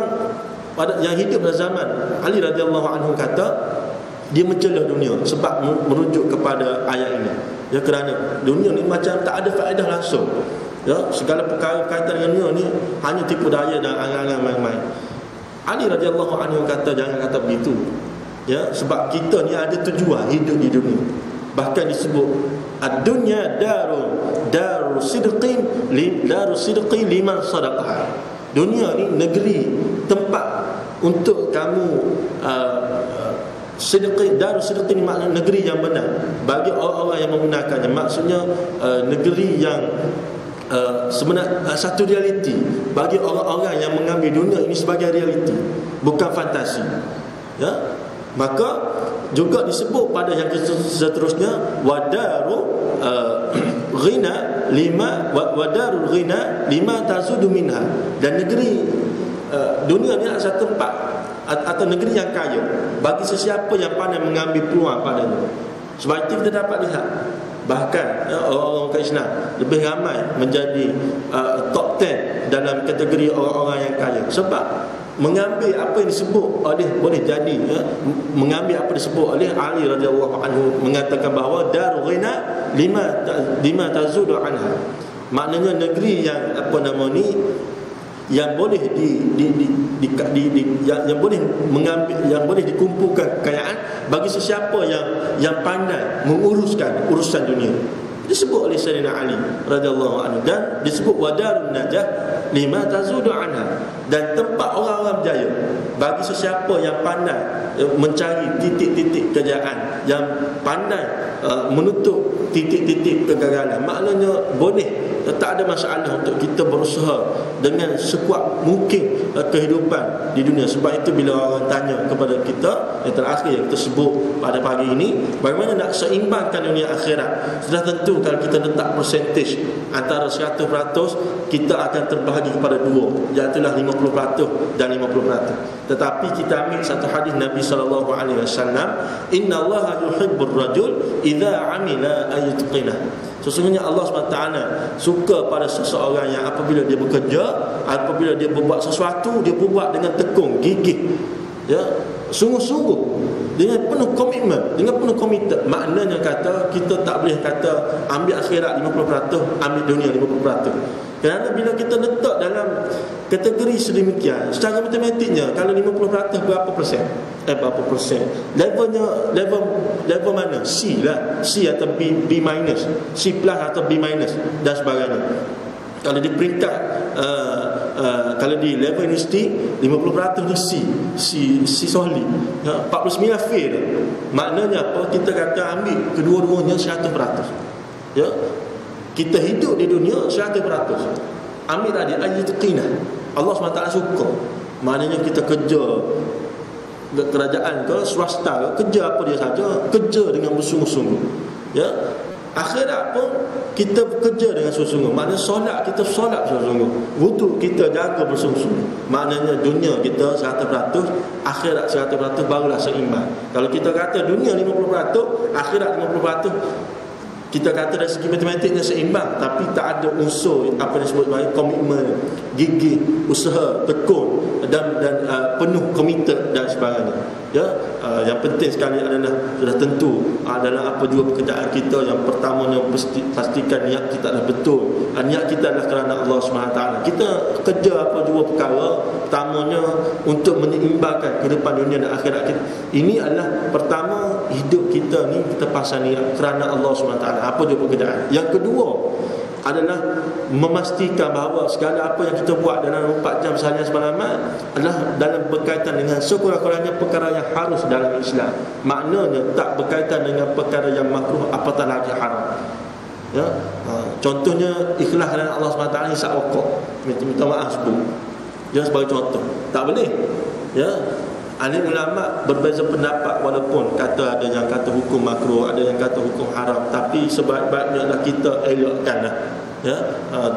yang hidup pada zaman Ali radhiyallahu anhu kata dia mencela dunia sebab merujuk kepada ayat ini. Ya, kerana dunia ni macam tak ada faedah langsung. Ya, segala perkara berkaitan dengan dunia ni hanya tipu daya dan angan-angan main-main. Ali radhiyallahu anhu kata jangan kata begitu. Ya, sebab kita ni ada tujuan hidup di dunia. Bahkan disebut ad-dunya darul sidqin liman sadaqah. Dunia ni negeri tempat untuk kamu darul sidqin ni makna negeri yang benar bagi orang-orang yang membenarkannya. Maksudnya negeri yang sebenarnya satu realiti bagi orang-orang yang mengambil dunia ini sebagai realiti, bukan fantasi. Ya, maka juga disebut pada yang seterusnya wadarul ghina lima tazudu minha. Dan negeri dunia ni adalah satu tempat atau negeri yang kaya bagi sesiapa yang pandai mengambil peluang padanya. Sebab itu kita dapat lihat bahkan orang-orang Islam lebih ramai menjadi top 10 dalam kategori orang-orang yang kaya sebab mengambil apa yang disebut oleh boleh jadi, ya, mengambil apa disebut oleh Ali radhiyallahu anhu mengatakan bahawa darul ghina lima tazudu anha. Maknanya negeri yang apa nama ni yang boleh yang boleh mengambil, yang boleh dikumpulkan kekayaan bagi sesiapa yang pandai menguruskan urusan dunia. Disebut oleh Sayyidina Ali radhiyallahu anhu dan disebut wadarun najah lima tazudu anha, dan tempat orang-orang berjaya bagi sesiapa yang pandai mencari titik-titik kejayaan, yang pandai menutup titik-titik kegagalan. Maknanya boleh, tak ada masalah untuk kita berusaha dengan sekuat mungkin kehidupan di dunia. Sebab itu bila orang tanya kepada kita yang terakhir yang kita sebut pada pagi ini, bagaimana nak seimbangkan dunia akhirat, sudah tentu kalau kita letak persentage antara 100%, kita akan terbahagi kepada dua, iaitu 50% dan 50%. Tetapi kita ambil satu hadis Nabi SAW, innallaha yuhibbur rajul idza amila ayutqina. Sesungguhnya Allah SWT suka pada seseorang yang apabila dia bekerja, apabila dia berbuat sesuatu, dia berbuat dengan tekun, gigih, ya, sungguh-sungguh, dengan penuh komitmen, dengan penuh komited. Maknanya kata kita tak boleh kata ambil akhirat 50%, ambil dunia 50%. Kerana bila kita letak dalam kategori sedemikian, secara matematiknya kalau 50% berapa persen? Berapa persen? Level mana? C lah, C atau B minus, C plus atau B minus dan sebagainya. Kalau di peringkat kalau di level universiti 50% ni C solid, 49 fail. Maknanya apa? Kita kata ambil kedua-duanya 100%. Ya, kita hidup di dunia 100%. Ambil tadi ayatqina. Allah SWT suka. Maknanya kita kerja kerajaan ke swasta ke, kerja apa dia saja, kerja dengan bersungguh-sungguh. Ya, Akhirat pun kita bekerja dengan sungguh-sungguh. Maknanya solat kita solat bersungguh-sungguh, wuduk kita jaga bersungguh-sungguh. Maknanya dunia kita 100%, akhirat 100%, barulah seimbang. Kalau kita kata dunia 50%, akhirat 50%, kita kata dari segi matematiknya seimbang, tapi tak ada unsur apa yang disebut sebagai komitmen, gigih, usaha, tekun dan penuh komited dan sebagainya. Ya, yang penting sekali adalah sudah tentu adalah apa jua pekerjaan kita. Yang pertamanya pastikan niat kita adalah betul. Niat kita adalah kerana Allah SWT. Kita kerja apa jua perkara, pertamanya untuk menyeimbangkan kehidupan dunia dan akhirat kita. Ini adalah pertama, hidup kita ni kita pasal niat kerana Allah SWT, apa jua pekerjaan. Yang kedua adalah memastikan bahawa segala apa yang kita buat dalam 24 jam seharian semalaman adalah dalam berkaitan dengan sekurang-kurangnya perkara yang harus dalam Islam. Maknanya tak berkaitan dengan perkara yang makruh, apatah lagi haram. Ya, contohnya ikhlas kerana Allah SWT, hisab wakaf, minta maaf sebut. Jangan sebagai contoh, tak boleh. Ya, ahli ulama berbeza pendapat, walaupun kata ada yang kata hukum makruh, ada yang kata hukum haram, tapi sebaik-baiknya adalah kita elakkanlah. Ya,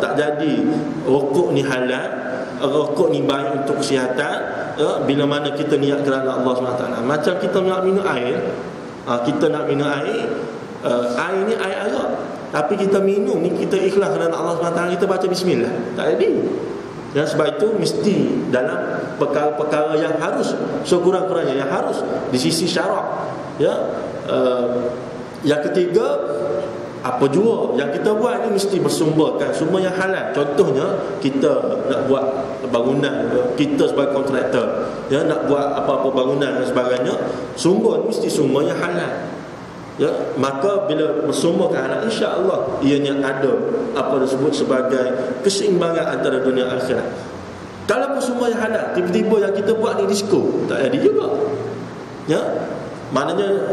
tak jadi rokok ni halal, rokok ni baik untuk kesihatan. Ya, bila mana kita niat kerana Allah SWT. Macam kita nak minum air, kita nak minum air, air ni air arak, tapi kita minum ni kita ikhlas kerana Allah SWT, kita baca bismillah, tak jadi. Dan sebab itu mesti dalam perkara-perkara yang harus, sekurang-kurangnya yang harus di sisi syarak. Ya, yang ketiga, apa jua yang kita buat ni mesti bersumberkan sumber yang halal. Contohnya kita nak buat bangunan, kita sebagai kontraktor, ya, nak buat apa-apa bangunan dan sebagainya, sumber ni mesti sumber yang halal. Ya, maka bila bersumber ke halal, insya-Allah ianya ada apa disebut sebagai keseimbangan antara dunia dan akhirat. Kalau bersumber yang halal, tiba-tiba yang kita buat ni disko, tak jadi juga. Ya, maknanya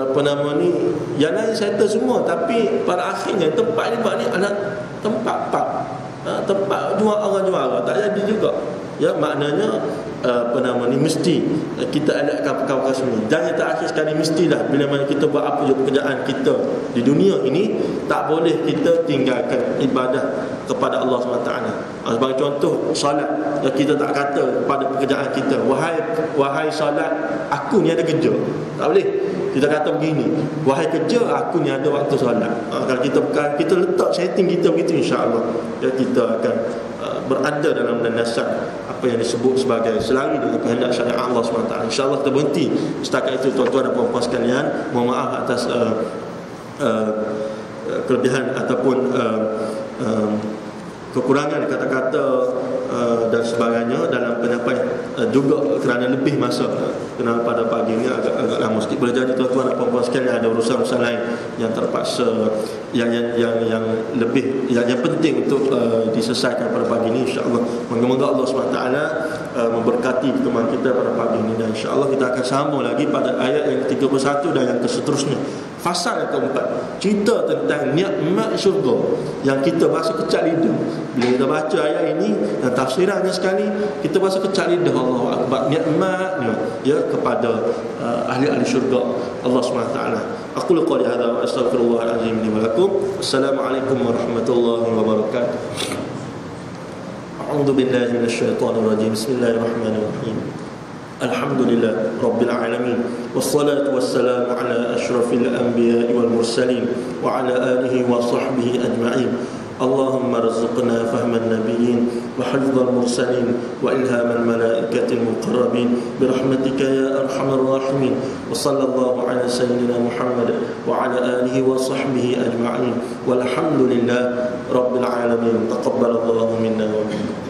apa nama ni, yang lain settle semua, tapi pada akhirnya tempat ni buat ni adalah tempat pub, tempat jual orang juara, tak jadi juga. Ya, maknanya apa nama ni, mesti kita elakkan perkara-perkara semua. Dan yang terakhir sekali, mestilah bila mana kita buat apa je pekerjaan kita di dunia ini, tak boleh kita tinggalkan ibadah kepada Allah SWT. Sebagai contoh, solat, kita tak kata pada pekerjaan kita, wahai solat, aku ni ada kerja. Tak boleh. Kita kata begini, wahai kerja, aku ni ada waktu solat. Kalau kita letak setting kita begitu, insya-Allah ya, kita akan berada dalam landasan apa yang disebut sebagai selari dengan kehendak syariat Allah SWT. InsyaAllah kita berhenti setakat itu, tuan-tuan dan puan-puan sekalian. Mohon maaf atas kelebihan ataupun kekurangan kata-kata dan sebagainya dalam penyampaian, juga kerana lebih masa, kerana pada pagi ini agak lama sikit. Boleh jadi tuan-tuan dan puan-puan sekalian ada urusan-urusan lain yang terpaksa yang lebih yang penting untuk diselesaikan pada pagi ini, insya-Allah. Moga-moga Allah SWT memberkati pertemuan kita pada pagi ini, dan insya-Allah kita akan sambung lagi pada ayat yang ke-31 dan yang seterusnya. Fasal yang keempat, cerita tentang nikmat syurga yang kita rasa kecak lidah. Bila kita baca ayat ini dan tafsirannya sekali, kita rasa kecak lidah. Allahu akbar, nikmatnya ya kepada ahli-ahli syurga Allah SWT. Aku qali hadza wa astaghfirullah alazim li wa lakum. Assalamualaikum warahmatullahi wabarakatuh. A'udzu billahi minasyaitonir rajim. Bismillahirrahmanirrahim. Alhamdulillah Rabbil Alamin, wassalatu wassalamu ala ashrafil anbiya'i wal mursalin wa ala alihi wa sahbihi ajma'in. Allahumma rizqna fahman nabiyyin wa hifdzal mursalin wa ilhamal malaikatil muqarrabin birahmatika ya arhamar rahimin. Wa sallallahu ala sayyidina Muhammad wa ala alihi wa sahbihi ajma'in. Walhamdulillah Rabbil Alamin. Taqabbalallahu minna wa minkum.